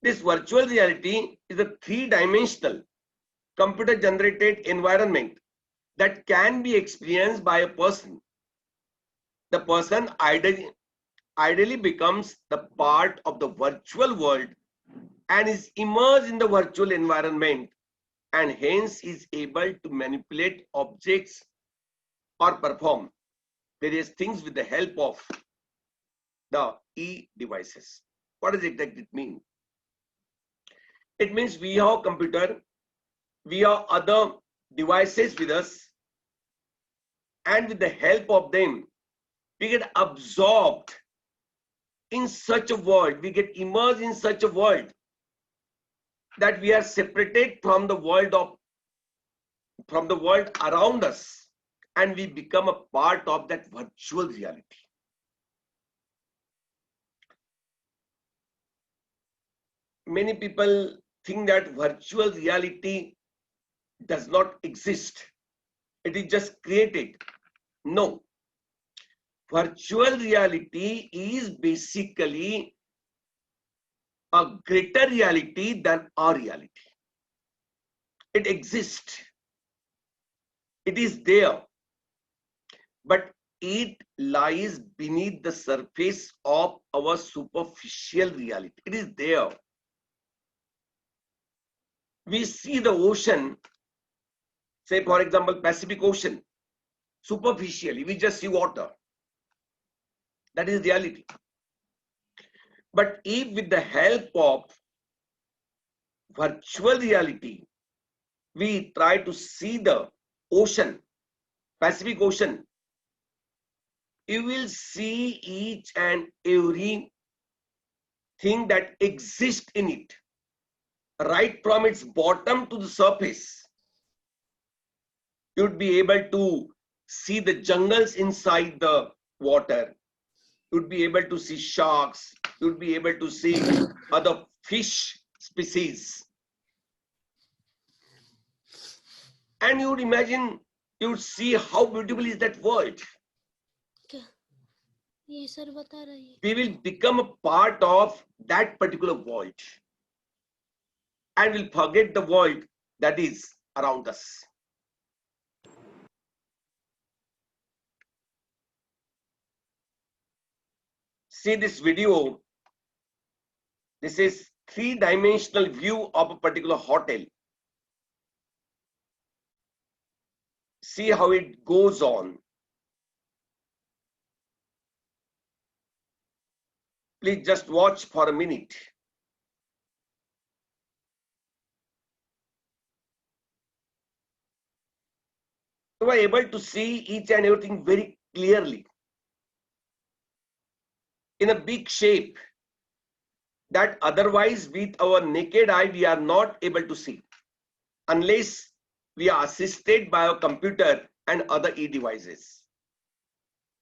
This virtual reality is a three-dimensional computer-generated environment that can be experienced by a person. The person ideally becomes the part of the virtual world and is immersed in the virtual environment, and hence is able to manipulate objects or perform various things with the help of the e-devices. What does exactly it mean? It means we have a computer, we have other devices with us, and with the help of them, we get absorbed in such a world, we get immersed in such a world that we are separated from the world around us, and we become a part of that virtual reality. Many people think that virtual reality does not exist. It is just created. No. Virtual reality is basically a greater reality than our reality. It exists. It is there. But it lies beneath the surface of our superficial reality. It is there. We see the ocean, say for example, Pacific Ocean, superficially, we just see water. That is reality. But if with the help of virtual reality, we try to see the ocean, Pacific Ocean, you will see each and every thing that exists in it, right from its bottom to the surface. You'd be able to see the jungles inside the water. You'd be able to see sharks. You'd be able to see other fish species. And you would imagine, you would see how beautiful is that world. We will become a part of that particular world and will forget the world that is around us. See this video. This is three-dimensional view of a particular hotel. See how it goes on. Please just watch for a minute. You are able to see each and everything very clearly in a big shape that otherwise with our naked eye we are not able to see unless we are assisted by a computer and other e-devices.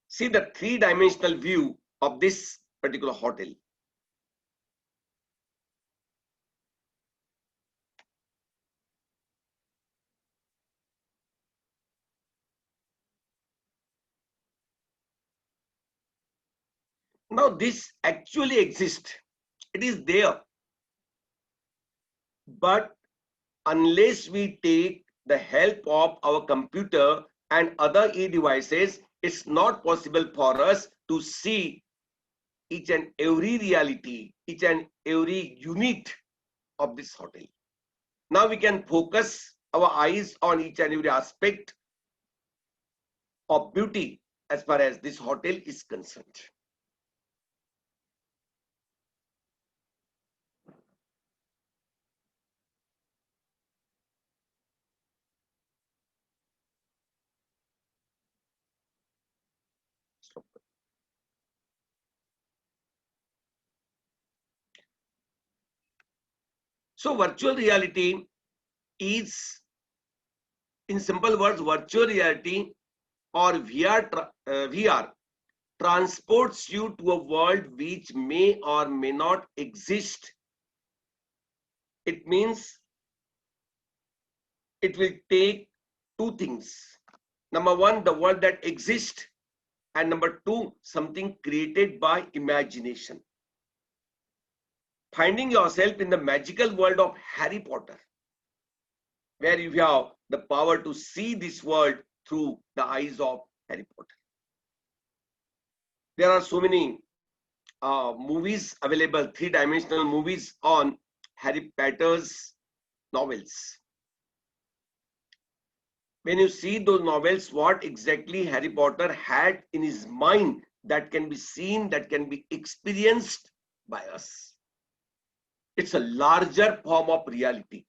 See the three-dimensional view of this particular hotel. Now this actually exists. It is there. But unless we take the help of our computer and other e-devices, it's not possible for us to see each and every reality, each and every unit of this hotel. Now we can focus our eyes on each and every aspect of beauty as far as this hotel is concerned. So virtual reality is, in simple words, virtual reality or VR transports you to a world which may or may not exist. It means it will take two things. Number one, the world that exists, and number two, something created by imagination. Finding yourself in the magical world of Harry Potter, where you have the power to see this world through the eyes of Harry Potter. There are so many movies available, three-dimensional movies on Harry Potter's novels. When you see those novels, what exactly Harry Potter had in his mind that can be seen, that can be experienced by us. It's a larger form of reality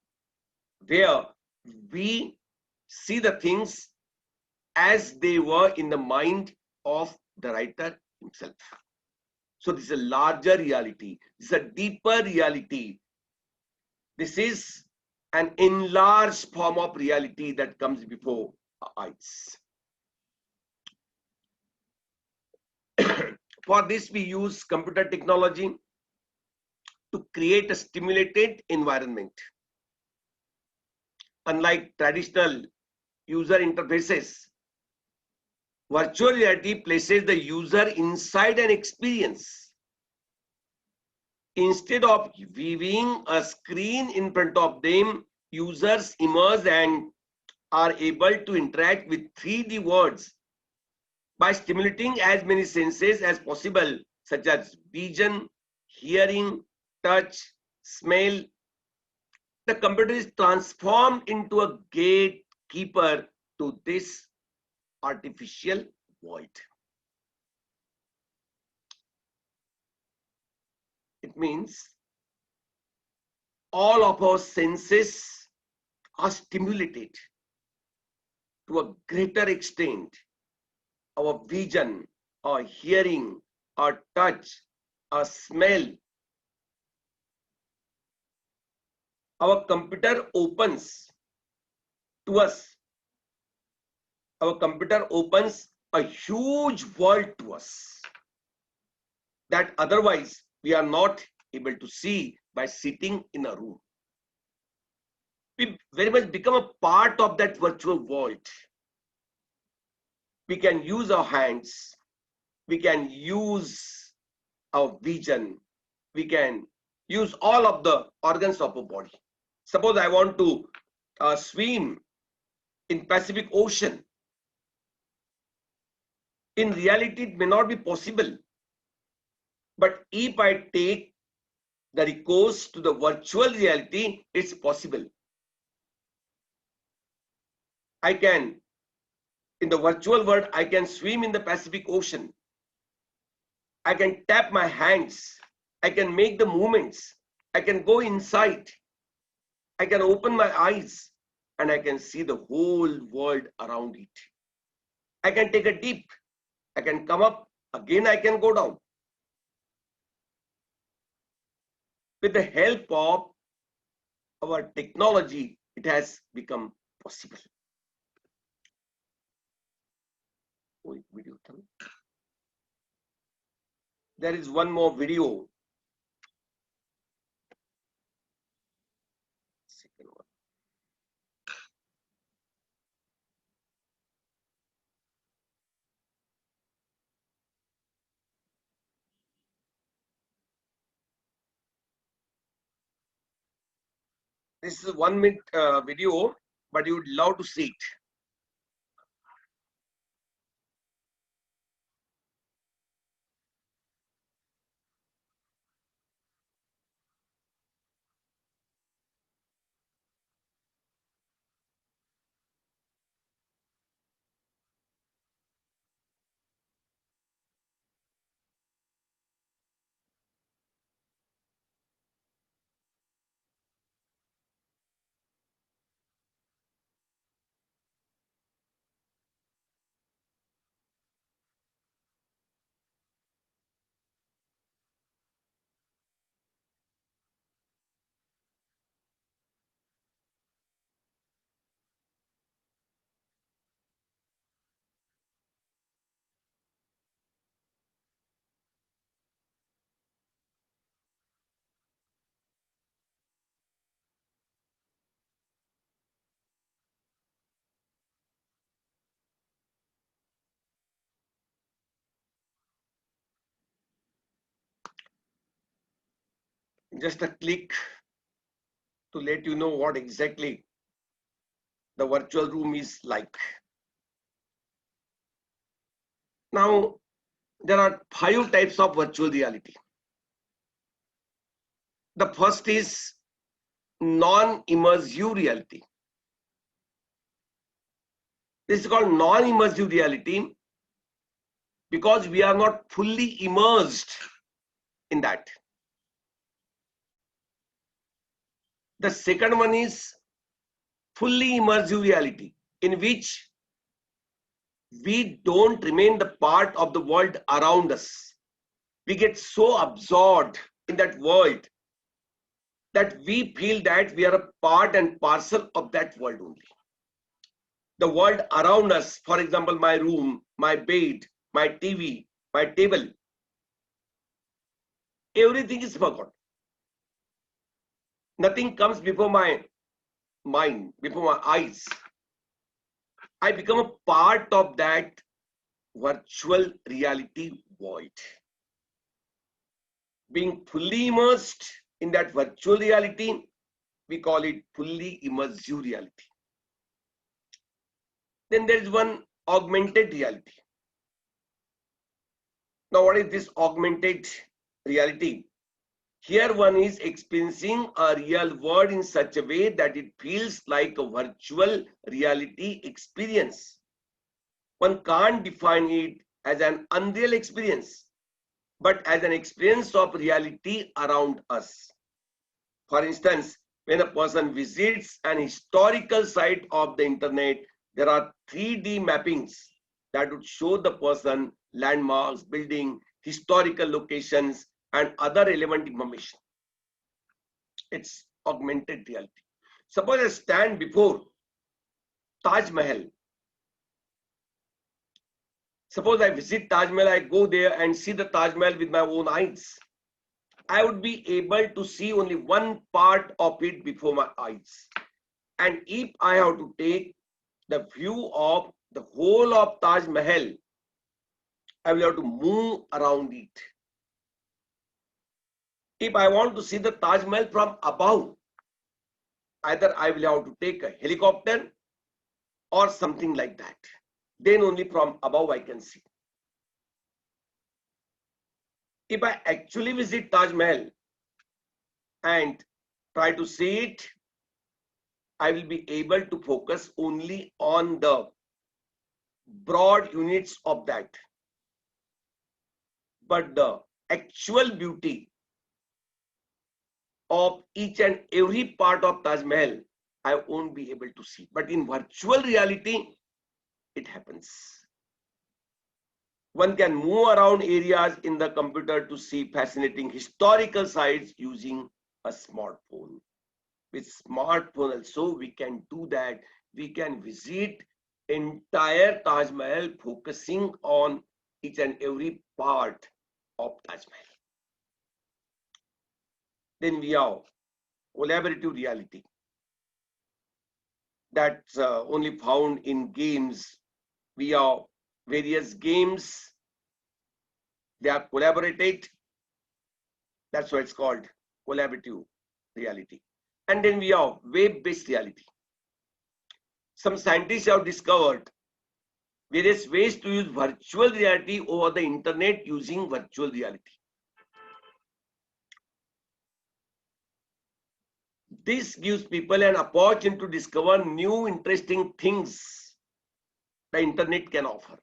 where we see the things as they were in the mind of the writer himself. So this is a larger reality. This is a deeper reality. This is an enlarged form of reality that comes before our eyes. For this, we use computer technology to create a stimulated environment. Unlike traditional user interfaces, virtual reality places the user inside an experience. Instead of viewing a screen in front of them, users immerse and are able to interact with 3D worlds by stimulating as many senses as possible, such as vision, hearing, touch, smell. The computer is transformed into a gatekeeper to this artificial world. It means all of our senses are stimulated to a greater extent. Our vision, our hearing, our touch, our smell. Our computer opens to us. Our computer opens a huge world to us that otherwise we are not able to see by sitting in a room. We very much become a part of that virtual world. We can use our hands, we can use our vision, we can use all of the organs of our body. Suppose I want to swim in Pacific Ocean. In reality, it may not be possible. But if I take the recourse to the virtual reality, it's possible. I can, in the virtual world, I can swim in the Pacific Ocean. I can tap my hands. I can make the movements. I can go inside. I can open my eyes and I can see the whole world around it. I can take a dip. I can come up. Again, I can go down. With the help of our technology, it has become possible. There is one more video. Second one. This is a 1 minute video, but you would love to see it. just a click to let you know what exactly the virtual room is like. Now, there are 5 types of virtual reality. The first is non-immersive reality. This is called non-immersive reality because we are not fully immersed in that. The second one is fully immersive reality, in which we don't remain the part of the world around us. We get so absorbed in that world that we feel that we are a part and parcel of that world only. The world around us, for example, my room, my bed, my TV, my table, everything is forgotten. Nothing comes before my mind, before my eyes. I become a part of that virtual reality world. Being fully immersed in that virtual reality, we call it fully immersive reality. Then there is one augmented reality. Now, what is this augmented reality? Here one is experiencing a real world in such a way that it feels like a virtual reality experience. One can't define it as an unreal experience, but as an experience of reality around us. For instance, when a person visits an historical site of the internet, there are 3D mappings that would show the person landmarks, building, historical locations, and other relevant information. It's augmented reality. Suppose I stand before Taj Mahal. Suppose I visit Taj Mahal, I go there and see the Taj Mahal with my own eyes. I would be able to see only one part of it before my eyes. And if I have to take the view of the whole of Taj Mahal, I will have to move around it. If I want to see the Taj Mahal from above, either I will have to take a helicopter or something like that. Then only from above I can see. If I actually visit Taj Mahal and try to see it, I will be able to focus only on the broad units of that. But the actual beauty of each and every part of Taj Mahal, I won't be able to see. But in virtual reality, it happens. One can move around areas in the computer to see fascinating historical sites using a smartphone. With smartphone also, we can do that. We can visit entire Taj Mahal, focusing on each and every part of Taj Mahal. Then we have collaborative reality. That's only found in games. We have various games. They are collaborated. That's why it's called collaborative reality. And then we have web-based reality. Some scientists have discovered various ways to use virtual reality over the internet using virtual reality. This gives people an opportunity to discover new interesting things the internet can offer.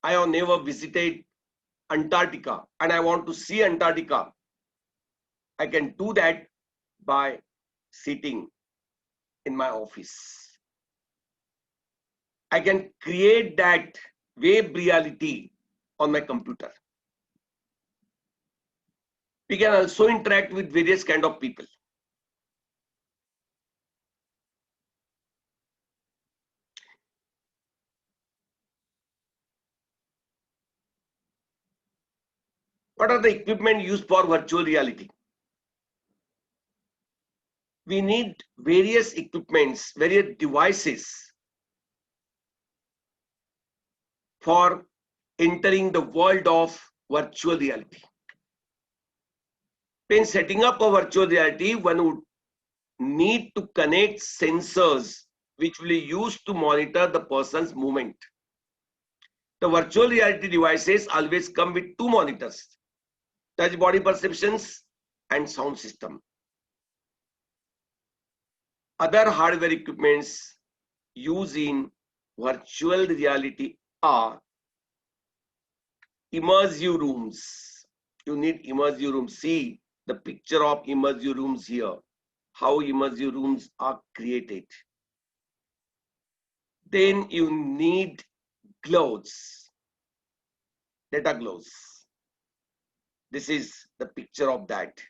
I have never visited Antarctica and I want to see Antarctica. I can do that by sitting in my office. I can create that web reality on my computer. We can also interact with various kind of people. What are the equipment used for virtual reality? We need various equipments, various devices for entering the world of virtual reality. When setting up a virtual reality, one would need to connect sensors which will be used to monitor the person's movement. The virtual reality devices always come with two monitors, touch body perceptions and sound system. Other hardware equipments used in virtual reality are immersive rooms. You need immersive rooms. See the picture of immersive rooms here, how immersive rooms are created. Then you need gloves, data gloves. This is the picture of that.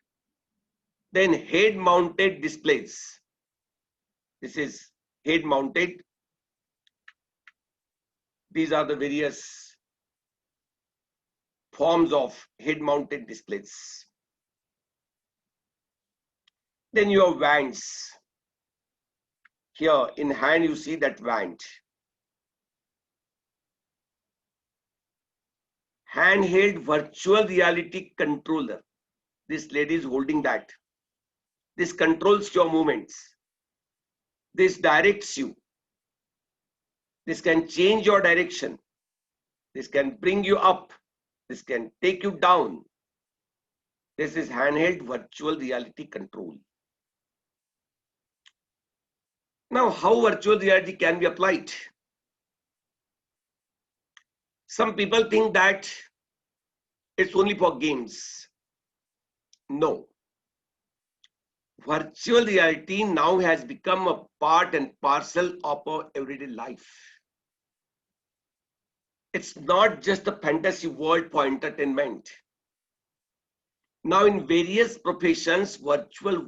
Then head mounted displays. This is head mounted. These are the various forms of head mounted displays. Then you have wands. Here in hand you see that wand. Handheld virtual reality controller. This lady is holding that. This controls your movements. This directs you. This can change your direction. This can bring you up. This can take you down. This is handheld virtual reality control. Now, how virtual reality can be applied? Some people think that it's only for games. No. Virtual reality now has become a part and parcel of our everyday life. It's not just a fantasy world for entertainment. Now in various professions, virtual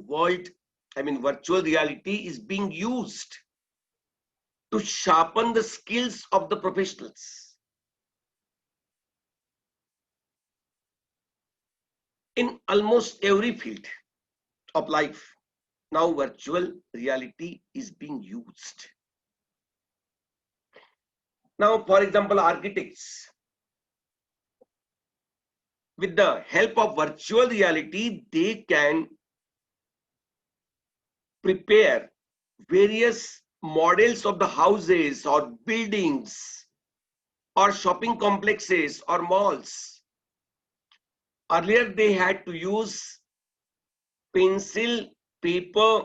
reality is being used to sharpen the skills of the professionals. In almost every field of life, now virtual reality is being used. Now, for example, architects, with the help of virtual reality, they can prepare various models of the houses or buildings or shopping complexes or malls. Earlier, they had to use pencil, paper,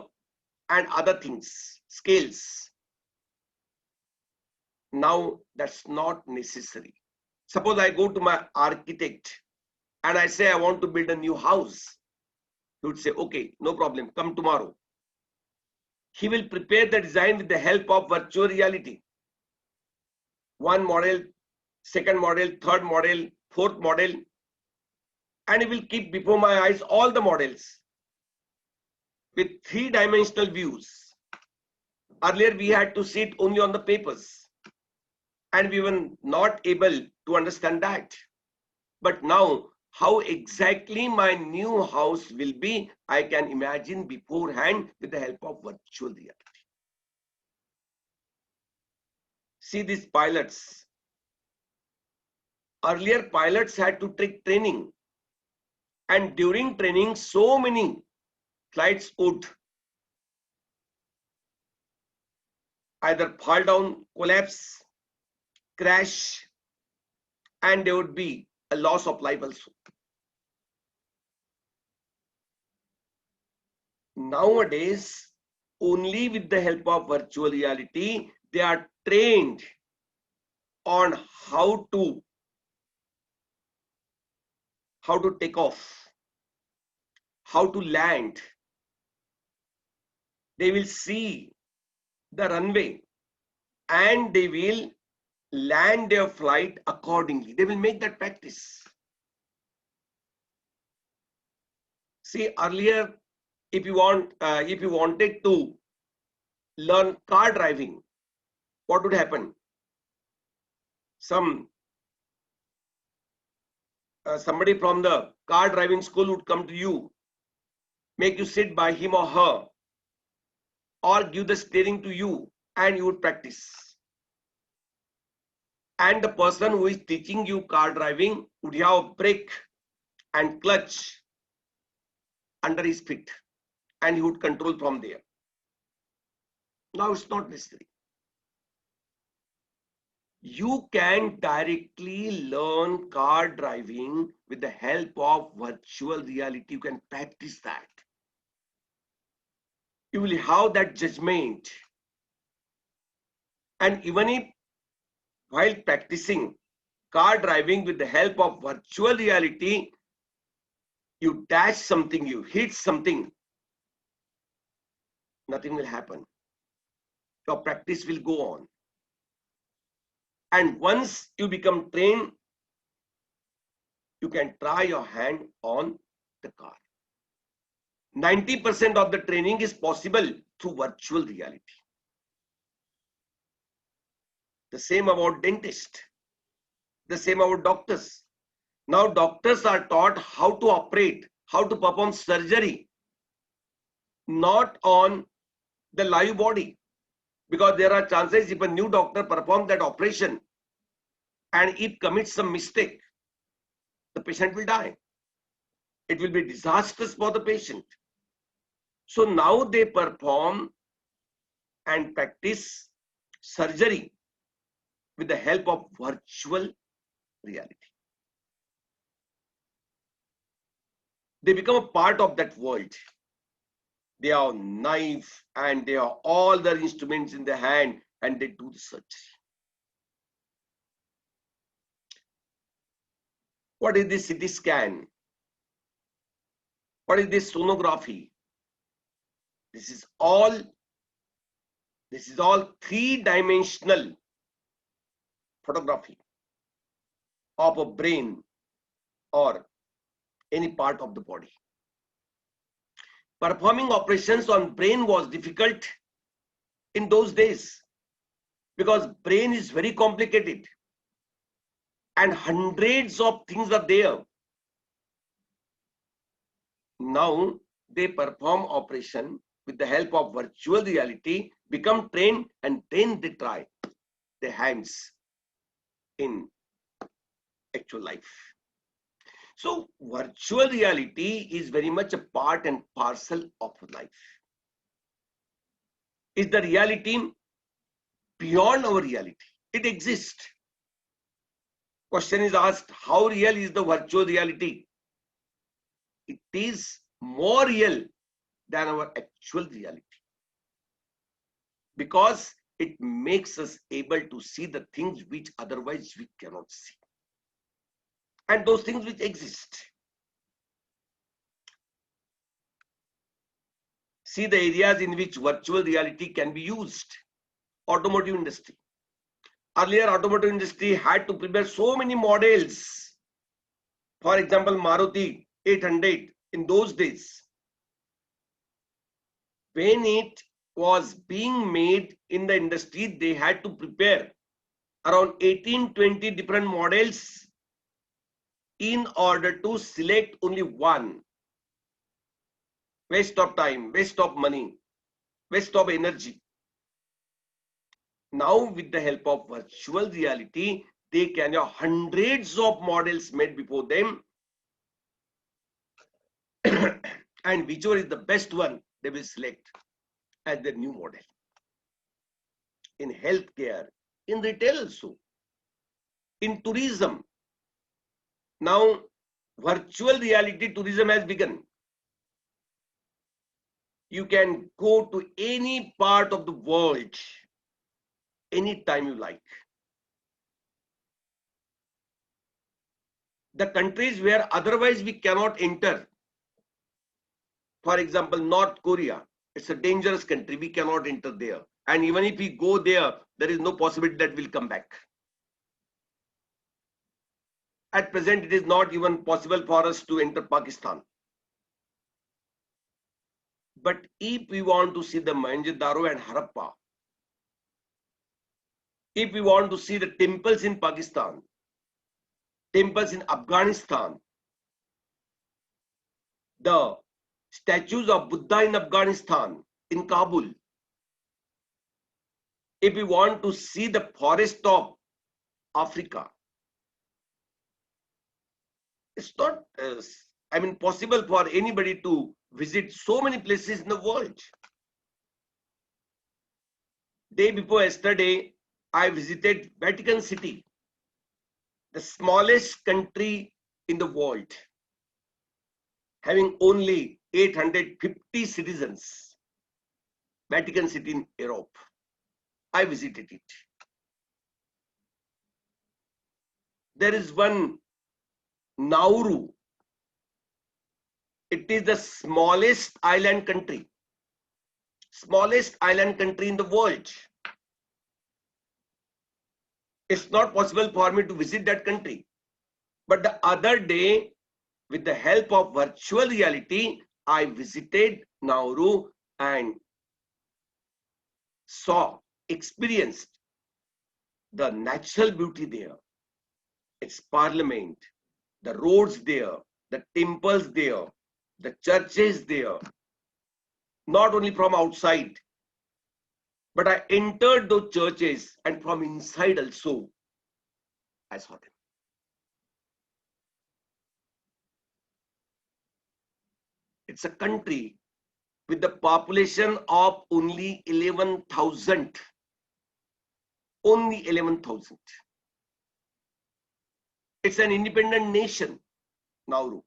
and other things, scales. Now, that's not necessary. Suppose I go to my architect and I say, I want to build a new house. He would say, okay, no problem, come tomorrow. He will prepare the design with the help of virtual reality. One model, second model, third model, fourth model, and he will keep before my eyes all the models with three-dimensional views. Earlier, we had to see it only on the papers, and we were not able to understand that. But now, how exactly my new house will be, I can imagine beforehand with the help of virtual reality. See these pilots. Earlier, pilots had to take training. And during training, so many flights would either fall down, collapse, crash, and there would be a loss of life also. Nowadays, only with the help of virtual reality, they are trained on how to take off, how to land. They will see the runway and they will land their flight accordingly. They will make that practice. See, earlier, if you wanted to learn car driving, what would happen? Somebody from the car driving school would come to you, make you sit by him or her, or give the steering to you, and you would practice. And the person who is teaching you car driving would have a brake and clutch under his feet and he would control from there. Now it's not necessary. You can directly learn car driving with the help of virtual reality. You can practice that. You will have that judgment. And even if while practicing car driving with the help of virtual reality, you dash something, you hit something, nothing will happen. Your practice will go on. And once you become trained, you can try your hand on the car. 90% of the training is possible through virtual reality. The same about dentists. The same about doctors. Now doctors are taught how to operate, how to perform surgery, not on the live body. Because there are chances if a new doctor performs that operation and it commits some mistake, the patient will die. It will be disastrous for the patient. So now they perform and practice surgery with the help of virtual reality. They become a part of that world. They have knife and they have all their instruments in their hand and they do the surgery. What is this CT scan? What is this sonography? This is all three-dimensional photography of a brain or any part of the body. Performing operations on brain was difficult in those days because brain is very complicated and hundreds of things are there. Now they perform operation with the help of virtual reality, become trained, and then they try their hands in actual life. So virtual reality is very much a part and parcel of life. Is the reality beyond our reality? It exists. Question is asked, how real is the virtual reality? It is more real than our actual reality because it makes us able to see the things which otherwise we cannot see, and those things which exist. See the areas in which virtual reality can be used. Automotive industry. Earlier, automotive industry had to prepare so many models. For example, Maruti 800 in those days. When it was being made in the industry, they had to prepare around 18-20 different models in order to select only one. Waste of time, waste of money, waste of energy. Now with the help of virtual reality, they can have hundreds of models made before them and whichever is the best one, they will select as their new model. In healthcare, in retail also, in tourism. Now virtual reality tourism has begun. You can go to any part of the world anytime you like. The countries where otherwise we cannot enter, for example, North Korea, it's a dangerous country, we cannot enter there. And even if we go there, there is no possibility that we'll come back. At present, it is not even possible for us to enter Pakistan. But if we want to see the Mohenjo-daro and Harappa, if we want to see the temples in Pakistan, temples in Afghanistan, the statues of Buddha in Afghanistan, in Kabul, if we want to see the forest of Africa, it's not possible for anybody to visit so many places in the world. Day before yesterday, I visited Vatican City, the smallest country in the world, having only 850 citizens. Vatican City in Europe. I visited it. There is one Nauru. It is the smallest island country in the world. It's not possible for me to visit that country. But the other day, with the help of virtual reality, I visited Nauru and experienced the natural beauty there. Its parliament, the roads there, the temples there, the churches there. Not only from outside, but I entered those churches, and from inside also, I saw them. It's a country with the population of only 11,000. Only 11,000. It's an independent nation, Nauru.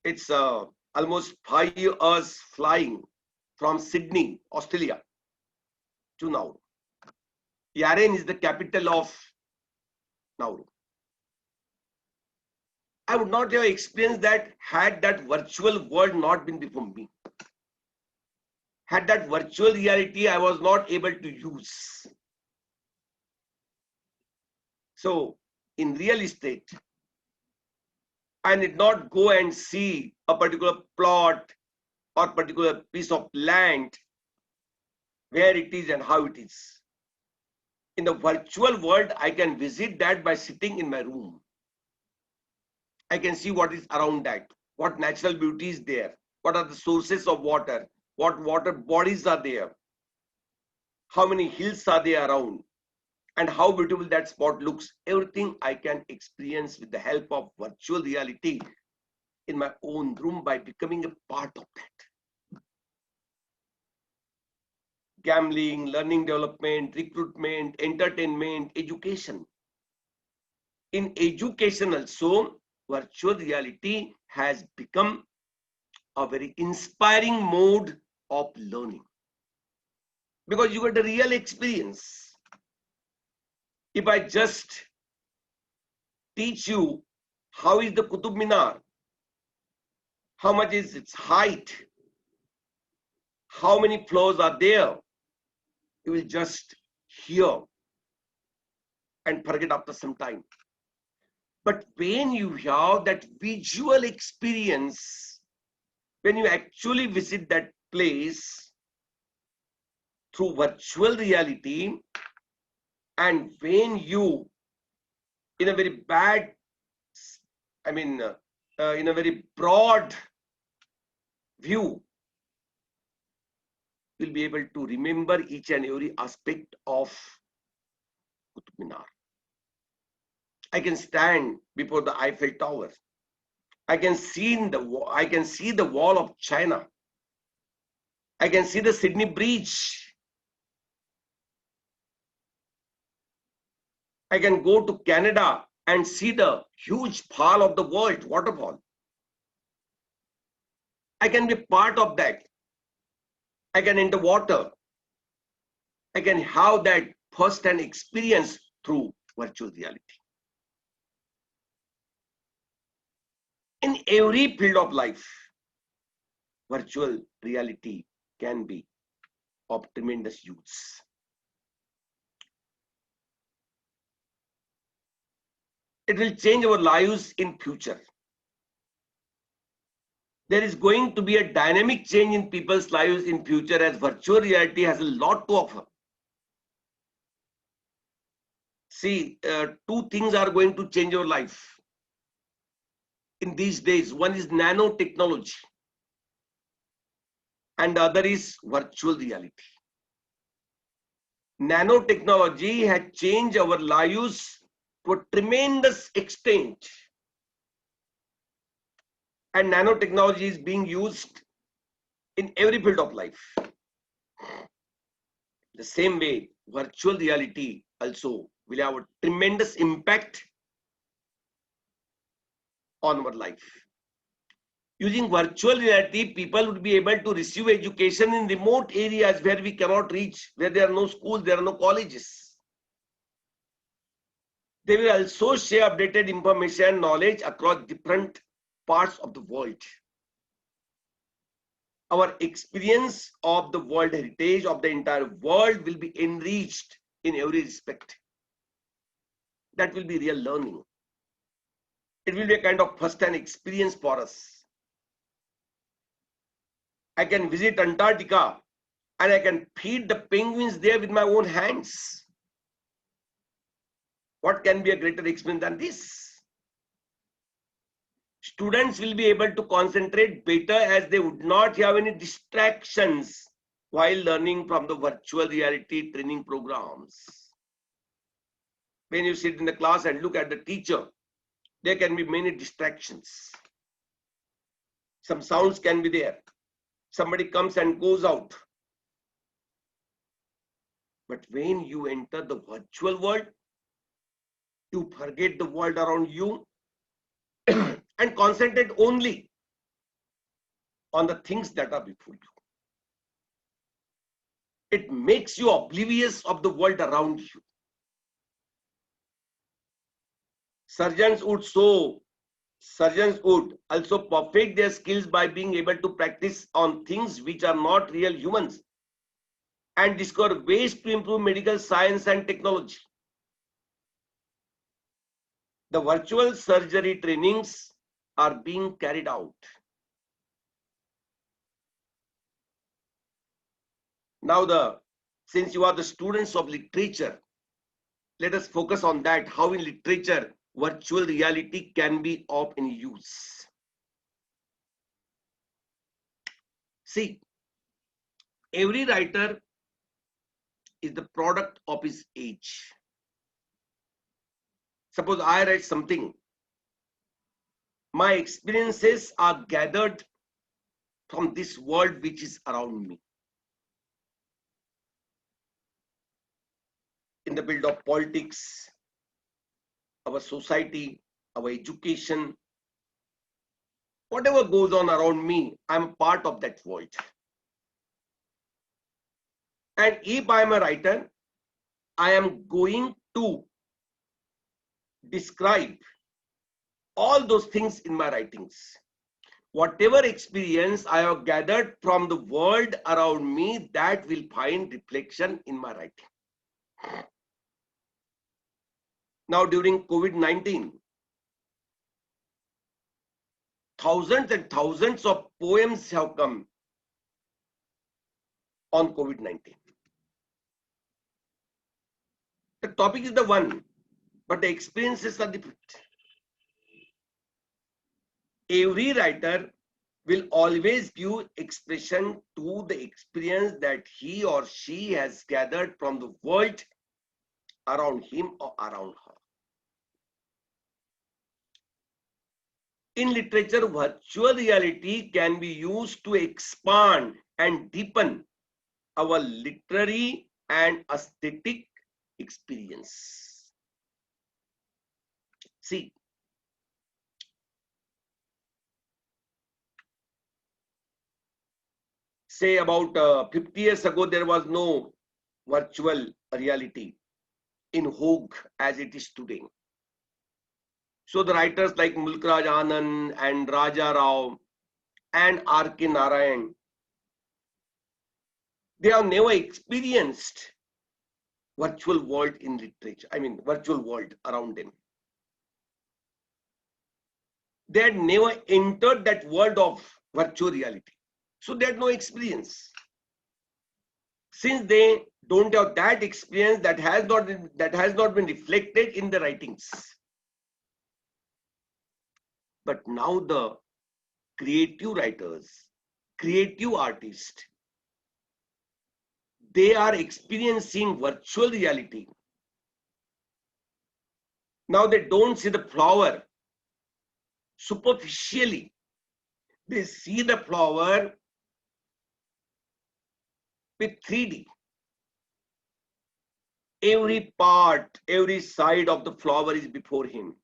It's almost 5 hours flying from Sydney, Australia, to Nauru. Yaren is the capital of Nauru. I would not have experienced that had that virtual world not been before me. Had that virtual reality I was not able to use. So, in real estate, I need not go and see a particular plot or particular piece of land, where it is and how it is. In the virtual world, I can visit that by sitting in my room. I can see what is around that, what natural beauty is there, what are the sources of water, what water bodies are there, how many hills are there around, and how beautiful that spot looks. Everything I can experience with the help of virtual reality in my own room by becoming a part of that. Gambling, learning development, recruitment, entertainment, education. In education also, virtual reality has become a very inspiring mode of learning, because you get a real experience. If I just teach you how is the Qutub Minar, how much is its height, how many floors are there, you will just hear and forget after some time. But when you have that visual experience, when you actually visit that place through virtual reality, and when you, in a very in a very broad view, will be able to remember each and every aspect of Qutub Minar. I can stand before the Eiffel Tower. I can see the wall of China. I can see the Sydney Bridge. I can go to Canada and see the huge fall of the world, waterfall. I can be part of that. I can enter water. I can have that first-hand experience through virtual reality. In every field of life, virtual reality can be of tremendous use. It will change our lives in future. There is going to be a dynamic change in people's lives in future, as virtual reality has a lot to offer. See, two things are going to change your life in these days. One is nanotechnology, and the other is virtual reality. Nanotechnology has changed our lives to a tremendous extent. and nanotechnology is being used in every field of life. The same way, virtual reality also will have a tremendous impact on our life. Using virtual reality, people would be able to receive education in remote areas where we cannot reach, where there are no schools, there are no colleges. They will also share updated information and knowledge across different parts of the world. Our experience of the world heritage of the entire world will be enriched in every respect. That will be real learning. It will be a kind of first-hand experience for us. I can visit Antarctica and I can feed the penguins there with my own hands. What can be a greater experience than this? Students will be able to concentrate better as they would not have any distractions while learning from the virtual reality training programs. When you sit in the class and look at the teacher, there can be many distractions. Some sounds can be there. Somebody comes and goes out. But when you enter the virtual world, you forget the world around you and concentrate only on the things that are before you. It makes you oblivious of the world around you. Surgeons would also perfect their skills by being able to practice on things which are not real humans and discover ways to improve medical science and technology. The virtual surgery trainings are being carried out. Now, since you are the students of literature, let us focus on that, how in literature virtual reality can be of any use. See, every writer is the product of his age. Suppose I write something, my experiences are gathered from this world which is around me. In the field of politics, our society, our education, whatever goes on around me, I'm part of that world. And if I am a writer, I am going to describe all those things in my writings. Whatever experience I have gathered from the world around me, that will find reflection in my writing. Now, during COVID-19, thousands and thousands of poems have come on COVID-19. The topic is the one, but the experiences are different. Every writer will always give expression to the experience that he or she has gathered from the world around him or around her. In literature, virtual reality can be used to expand and deepen our literary and aesthetic experience. See, say about 50 years ago, there was no virtual reality in vogue as it is today. So the writers like Mulk Raj Anand and Raja Rao and R.K. Narayan, they have never experienced virtual world in literature, virtual world around them. They had never entered that world of virtual reality. So they had no experience. Since they don't have that experience, that has not been reflected in the writings. But now the creative writers, creative artists, they are experiencing virtual reality. Now they don't see the flower superficially. They see the flower with 3D. Every part, every side of the flower is before him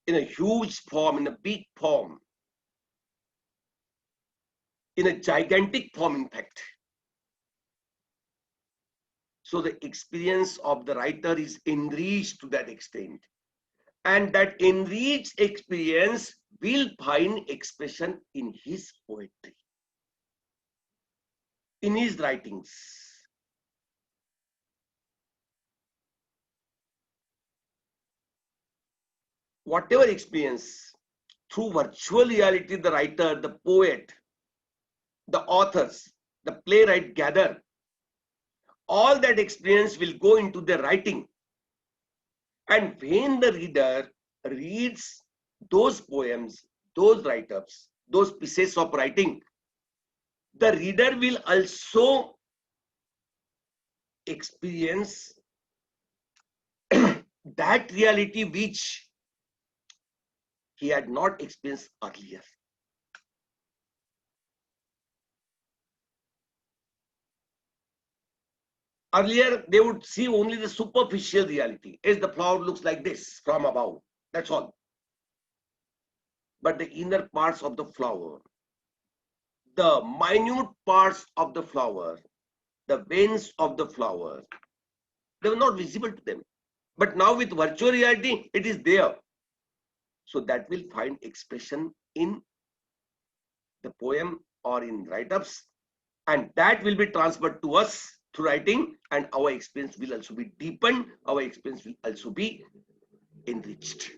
in a huge form, in a big form, in a gigantic form, in fact. So the experience of the writer is enriched to that extent. And that enriched experience will find expression in his poetry, in his writings. Whatever experience, through virtual reality, the writer, the poet, the authors, the playwright gather, all that experience will go into their writing. And when the reader reads those poems, those write-ups, those pieces of writing, the reader will also experience that reality which he had not experienced earlier. Earlier, they would see only the superficial reality, as the flower looks like this from above. That's all. But the inner parts of the flower, the minute parts of the flower, the veins of the flower, they were not visible to them. But now with virtual reality, it is there. So that will find expression in the poem or in write-ups, and that will be transferred to us through writing, and our experience will also be deepened, our experience will also be enriched.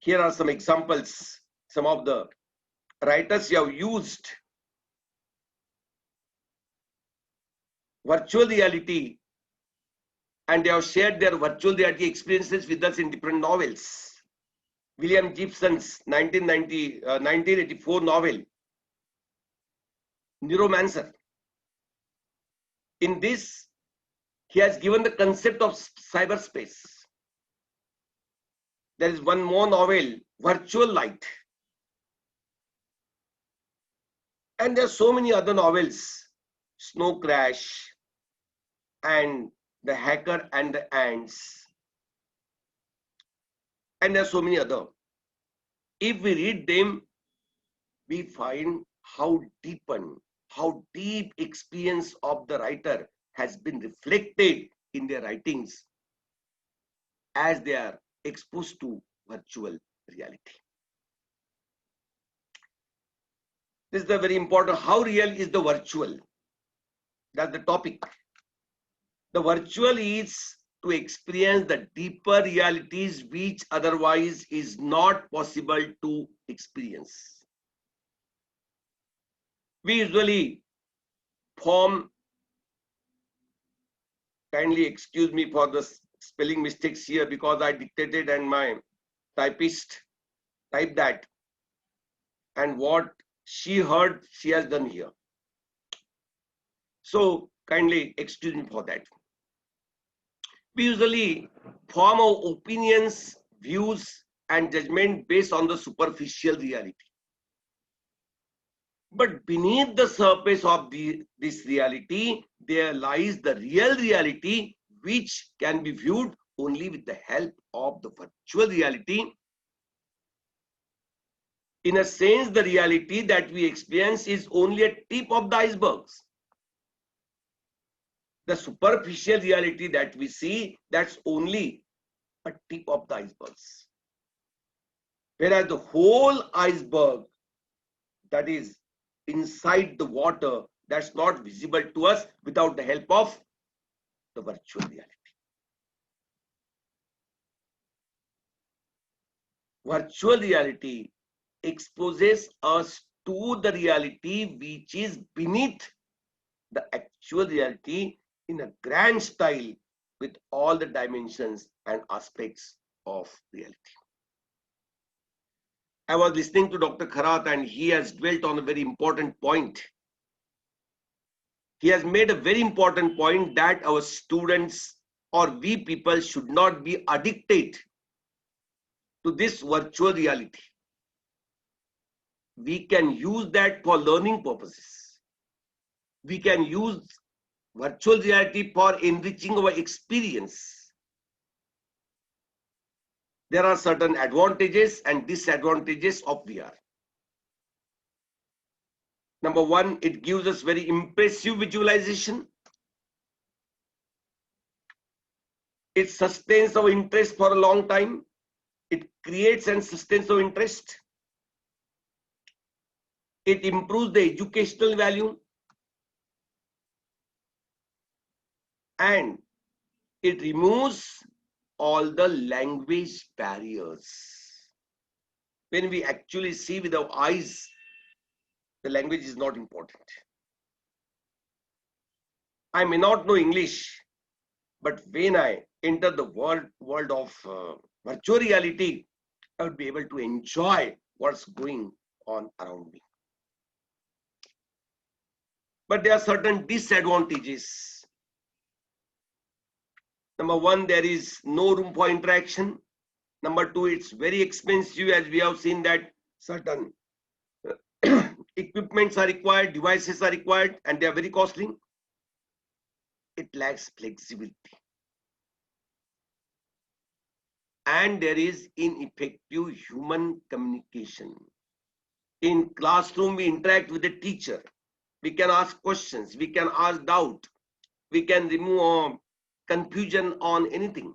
Here are some examples, some of the writers who have used virtual reality and they have shared their virtual reality experiences with us in different novels. William Gibson's 1984 novel, Neuromancer. In this, he has given the concept of cyberspace. There is one more novel, Virtual Light. And there are so many other novels, Snow Crash and The Hacker and the Ants. And there are so many other. If we read them, we find how deep experience of the writer has been reflected in their writings as they are exposed to virtual reality. This is the very important. How real is the virtual? That's the topic. The virtual is to experience the deeper realities which otherwise is not possible to experience. We usually form, kindly excuse me for the spelling mistakes here because I dictated and my typist typed that, and what she heard, she has done here. So kindly excuse me for that. We usually form our opinions, views, and judgment based on the superficial reality. But beneath the surface of this reality, there lies the real reality, which can be viewed only with the help of the virtual reality. In a sense, the reality that we experience is only a tip of the icebergs. The superficial reality that we see, that's only a tip of the icebergs. Whereas the whole iceberg that is inside the water, that's not visible to us without the help of the virtual reality. Virtual reality exposes us to the reality which is beneath the actual reality in a grand style with all the dimensions and aspects of reality. I was listening to Dr. Kharaat and he has dwelt on a very important point. He has made a very important point that our students or we people should not be addicted to this virtual reality. We can use that for learning purposes. We can use virtual reality for enriching our experience. There are certain advantages and disadvantages of VR. Number one, it gives us very impressive visualization. It sustains our interest for a long time. It creates and sustains our interest. It improves the educational value. And it removes all the language barriers. When we actually see with our eyes, the language is not important. I may not know English, but when I enter the world of virtual reality, I would be able to enjoy what's going on around me. But there are certain disadvantages. Number one, there is no room for interaction. Number two, it's very expensive, as we have seen that certain equipments are required, devices are required, and they are very costly. It lacks flexibility. And there is ineffective human communication. In classroom, we interact with the teacher. We can ask questions. We can ask doubt. We can remove confusion on anything.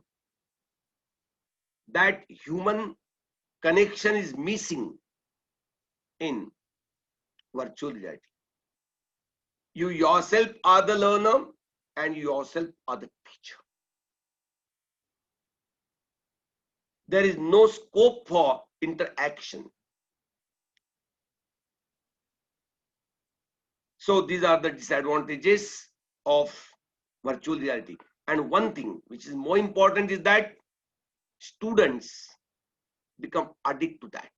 That human connection is missing in virtual reality. You yourself are the learner and you yourself are the teacher. There is no scope for interaction. So these are the disadvantages of virtual reality. And one thing which is more important is that students become addicted to that.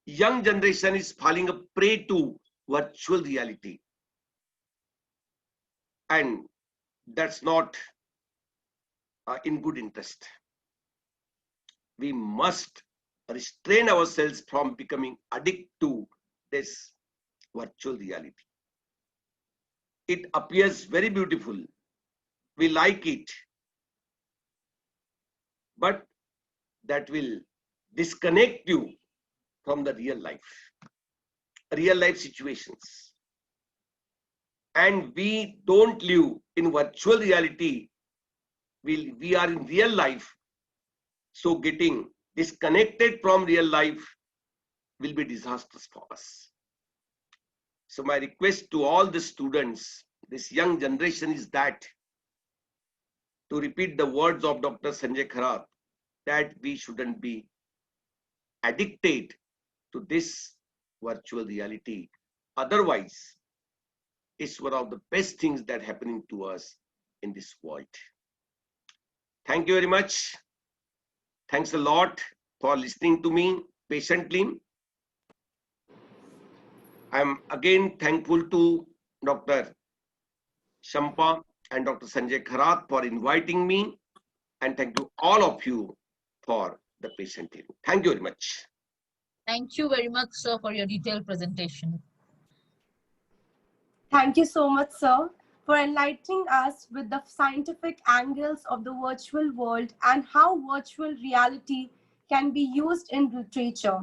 Young generation is falling a prey to virtual reality. And that's not in good interest. We must restrain ourselves from becoming addicted to this virtual reality. It appears very beautiful. We like it. But that will disconnect you from the real life situations. And we don't live in virtual reality. We are in real life. So getting disconnected from real life will be disastrous for us. So my request to all the students, this young generation, is that to repeat the words of Dr. Sanjay Khairat, that we shouldn't be addicted to this virtual reality. Otherwise, it's one of the best things that happening to us in this world. Thank you very much. Thanks a lot for listening to me patiently. I'm again thankful to Dr. Shampa and Dr. Sanjay Khairat for inviting me, and thank you all of you for the patient hearing. Thank you very much. Thank you very much, sir, for your detailed presentation. Thank you so much, sir, for enlightening us with the scientific angles of the virtual world and how virtual reality can be used in literature.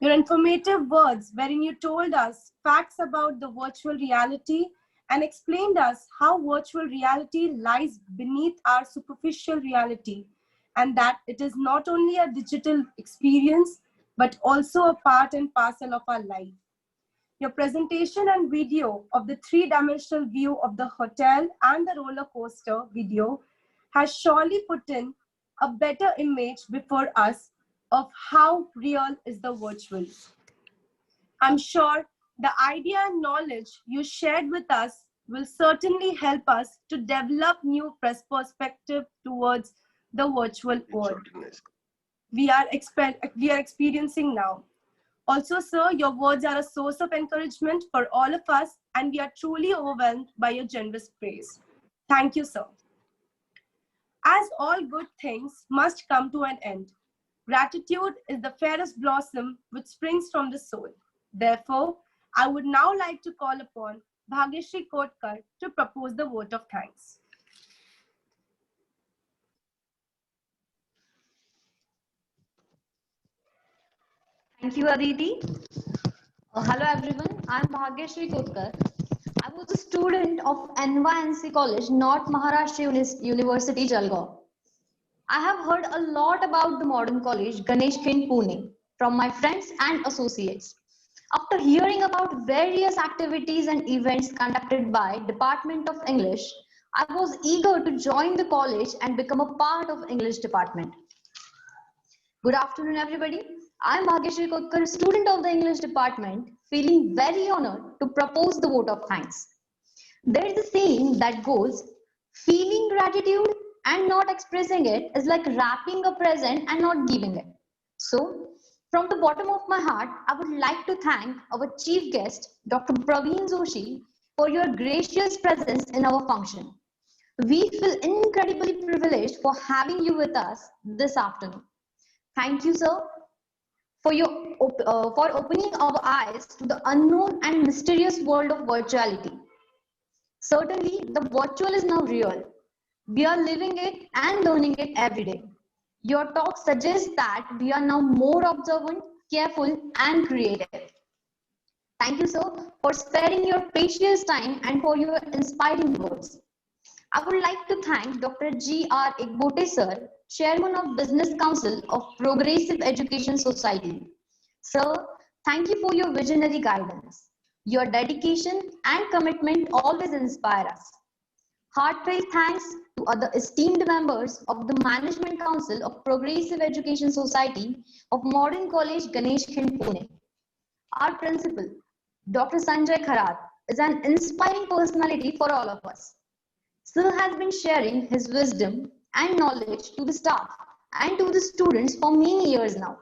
Your informative words, wherein you told us facts about the virtual reality and explained us how virtual reality lies beneath our superficial reality, and that it is not only a digital experience, but also a part and parcel of our life. Your presentation and video of the three-dimensional view of the hotel and the roller coaster video has surely put in a better image before us of how real is the virtual. I'm sure the idea and knowledge you shared with us will certainly help us to develop new perspective towards the virtual world we are experiencing now. Also, sir, your words are a source of encouragement for all of us, and we are truly overwhelmed by your generous praise. Thank you, sir. As all good things must come to an end, Gratitude is the fairest blossom which springs from the soul. Therefore, I would now like to call upon Bhagyashree Kotkar to propose the vote of thanks. Thank you, Aditi. Hello, everyone. I'm Bhagyashree Kotkar. I was a student of NYNC College, North Maharashtra University, Jalgaon. I have heard a lot about the modern college, Ganesh Khind, Pune, from my friends and associates. After hearing about various activities and events conducted by Department of English, I was eager to join the college and become a part of English department. Good afternoon, everybody. I'm Bhagyashree Kotkar, a student of the English department, feeling very honored to propose the vote of thanks. There is a saying that goes, feeling gratitude and not expressing it is like wrapping a present and not giving it. So, from the bottom of my heart, I would like to thank our chief guest, Dr. Praveen Joshi, for your gracious presence in our function. We feel incredibly privileged for having you with us this afternoon. Thank you, sir, for opening our eyes to the unknown and mysterious world of virtuality. Certainly, the virtual is now real. We are living it and learning it every day. Your talk suggests that we are now more observant, careful, and creative. Thank you, sir, for sparing your precious time and for your inspiring words. I would like to thank Dr. G.R. Igbote, sir, Chairman of Business Council of Progressive Education Society. Sir, thank you for your visionary guidance. Your dedication and commitment always inspire us. Heartfelt thanks to other esteemed members of the Management Council of Progressive Education Society of Modern College, Ganesh Khind, Pune. Our principal, Dr. Sanjay Kharat, is an inspiring personality for all of us. Sir has been sharing his wisdom and knowledge to the staff and to the students for many years now.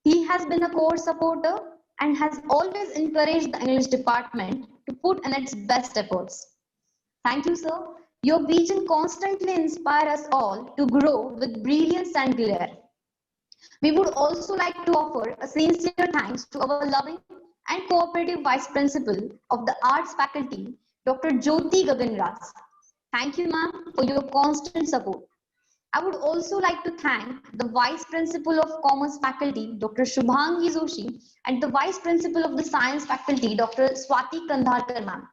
He has been a core supporter and has always encouraged the English department to put in its best efforts. Thank you, sir. Your vision constantly inspires us all to grow with brilliance and glare. We would also like to offer a sincere thanks to our loving and cooperative Vice Principal of the Arts Faculty, Dr. Jyoti Gaganraj. Thank you, ma'am, for your constant support. I would also like to thank the Vice Principal of Commerce Faculty, Dr. Shubhangi Joshi, and the Vice Principal of the Science Faculty, Dr. Swati Kandharkar, ma'am.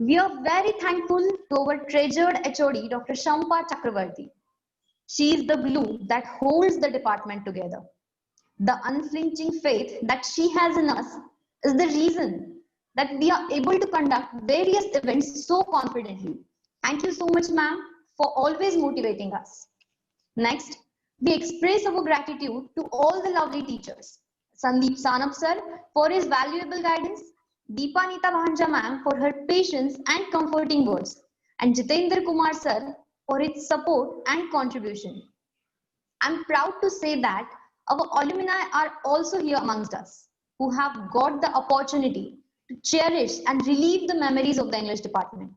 We are very thankful to our treasured HOD, Dr. Shampa Chakravarti. She is the glue that holds the department together. The unflinching faith that she has in us is the reason that we are able to conduct various events so confidently. Thank you so much, ma'am, for always motivating us. Next, we express our gratitude to all the lovely teachers. Sandeep Sanap sir for his valuable guidance, Deepa Nita Bhanja ma'am for her patience and comforting words, and Jitendra Kumar sir for his support and contribution. I'm proud to say that our alumni are also here amongst us, who have got the opportunity to cherish and relive the memories of the English department.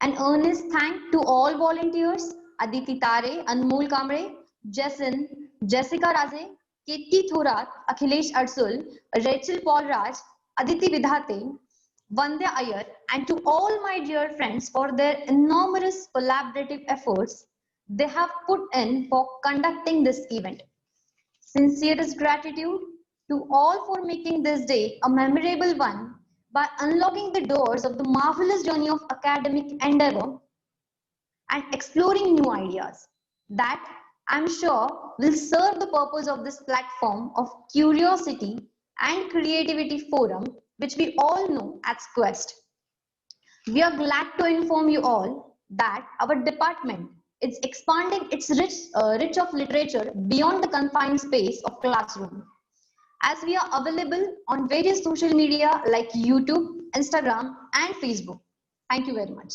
An earnest thank to all volunteers, Aditi Tare, Anmol Kamre, Jason, Jessica Raze, Katie Thorat, Akhilesh Arsul, Rachel Paul Raj, Aditi Vidhate, Vandya Iyer, and to all my dear friends for their enormous collaborative efforts they have put in for conducting this event. Sincerest gratitude to all for making this day a memorable one by unlocking the doors of the marvelous journey of academic endeavor and exploring new ideas that I'm sure will serve the purpose of this platform of curiosity and creativity forum, which we all know as Quest. We are glad to inform you all that our department is expanding its reach of literature beyond the confined space of classroom, as we are available on various social media like YouTube, Instagram, and Facebook. Thank you very much.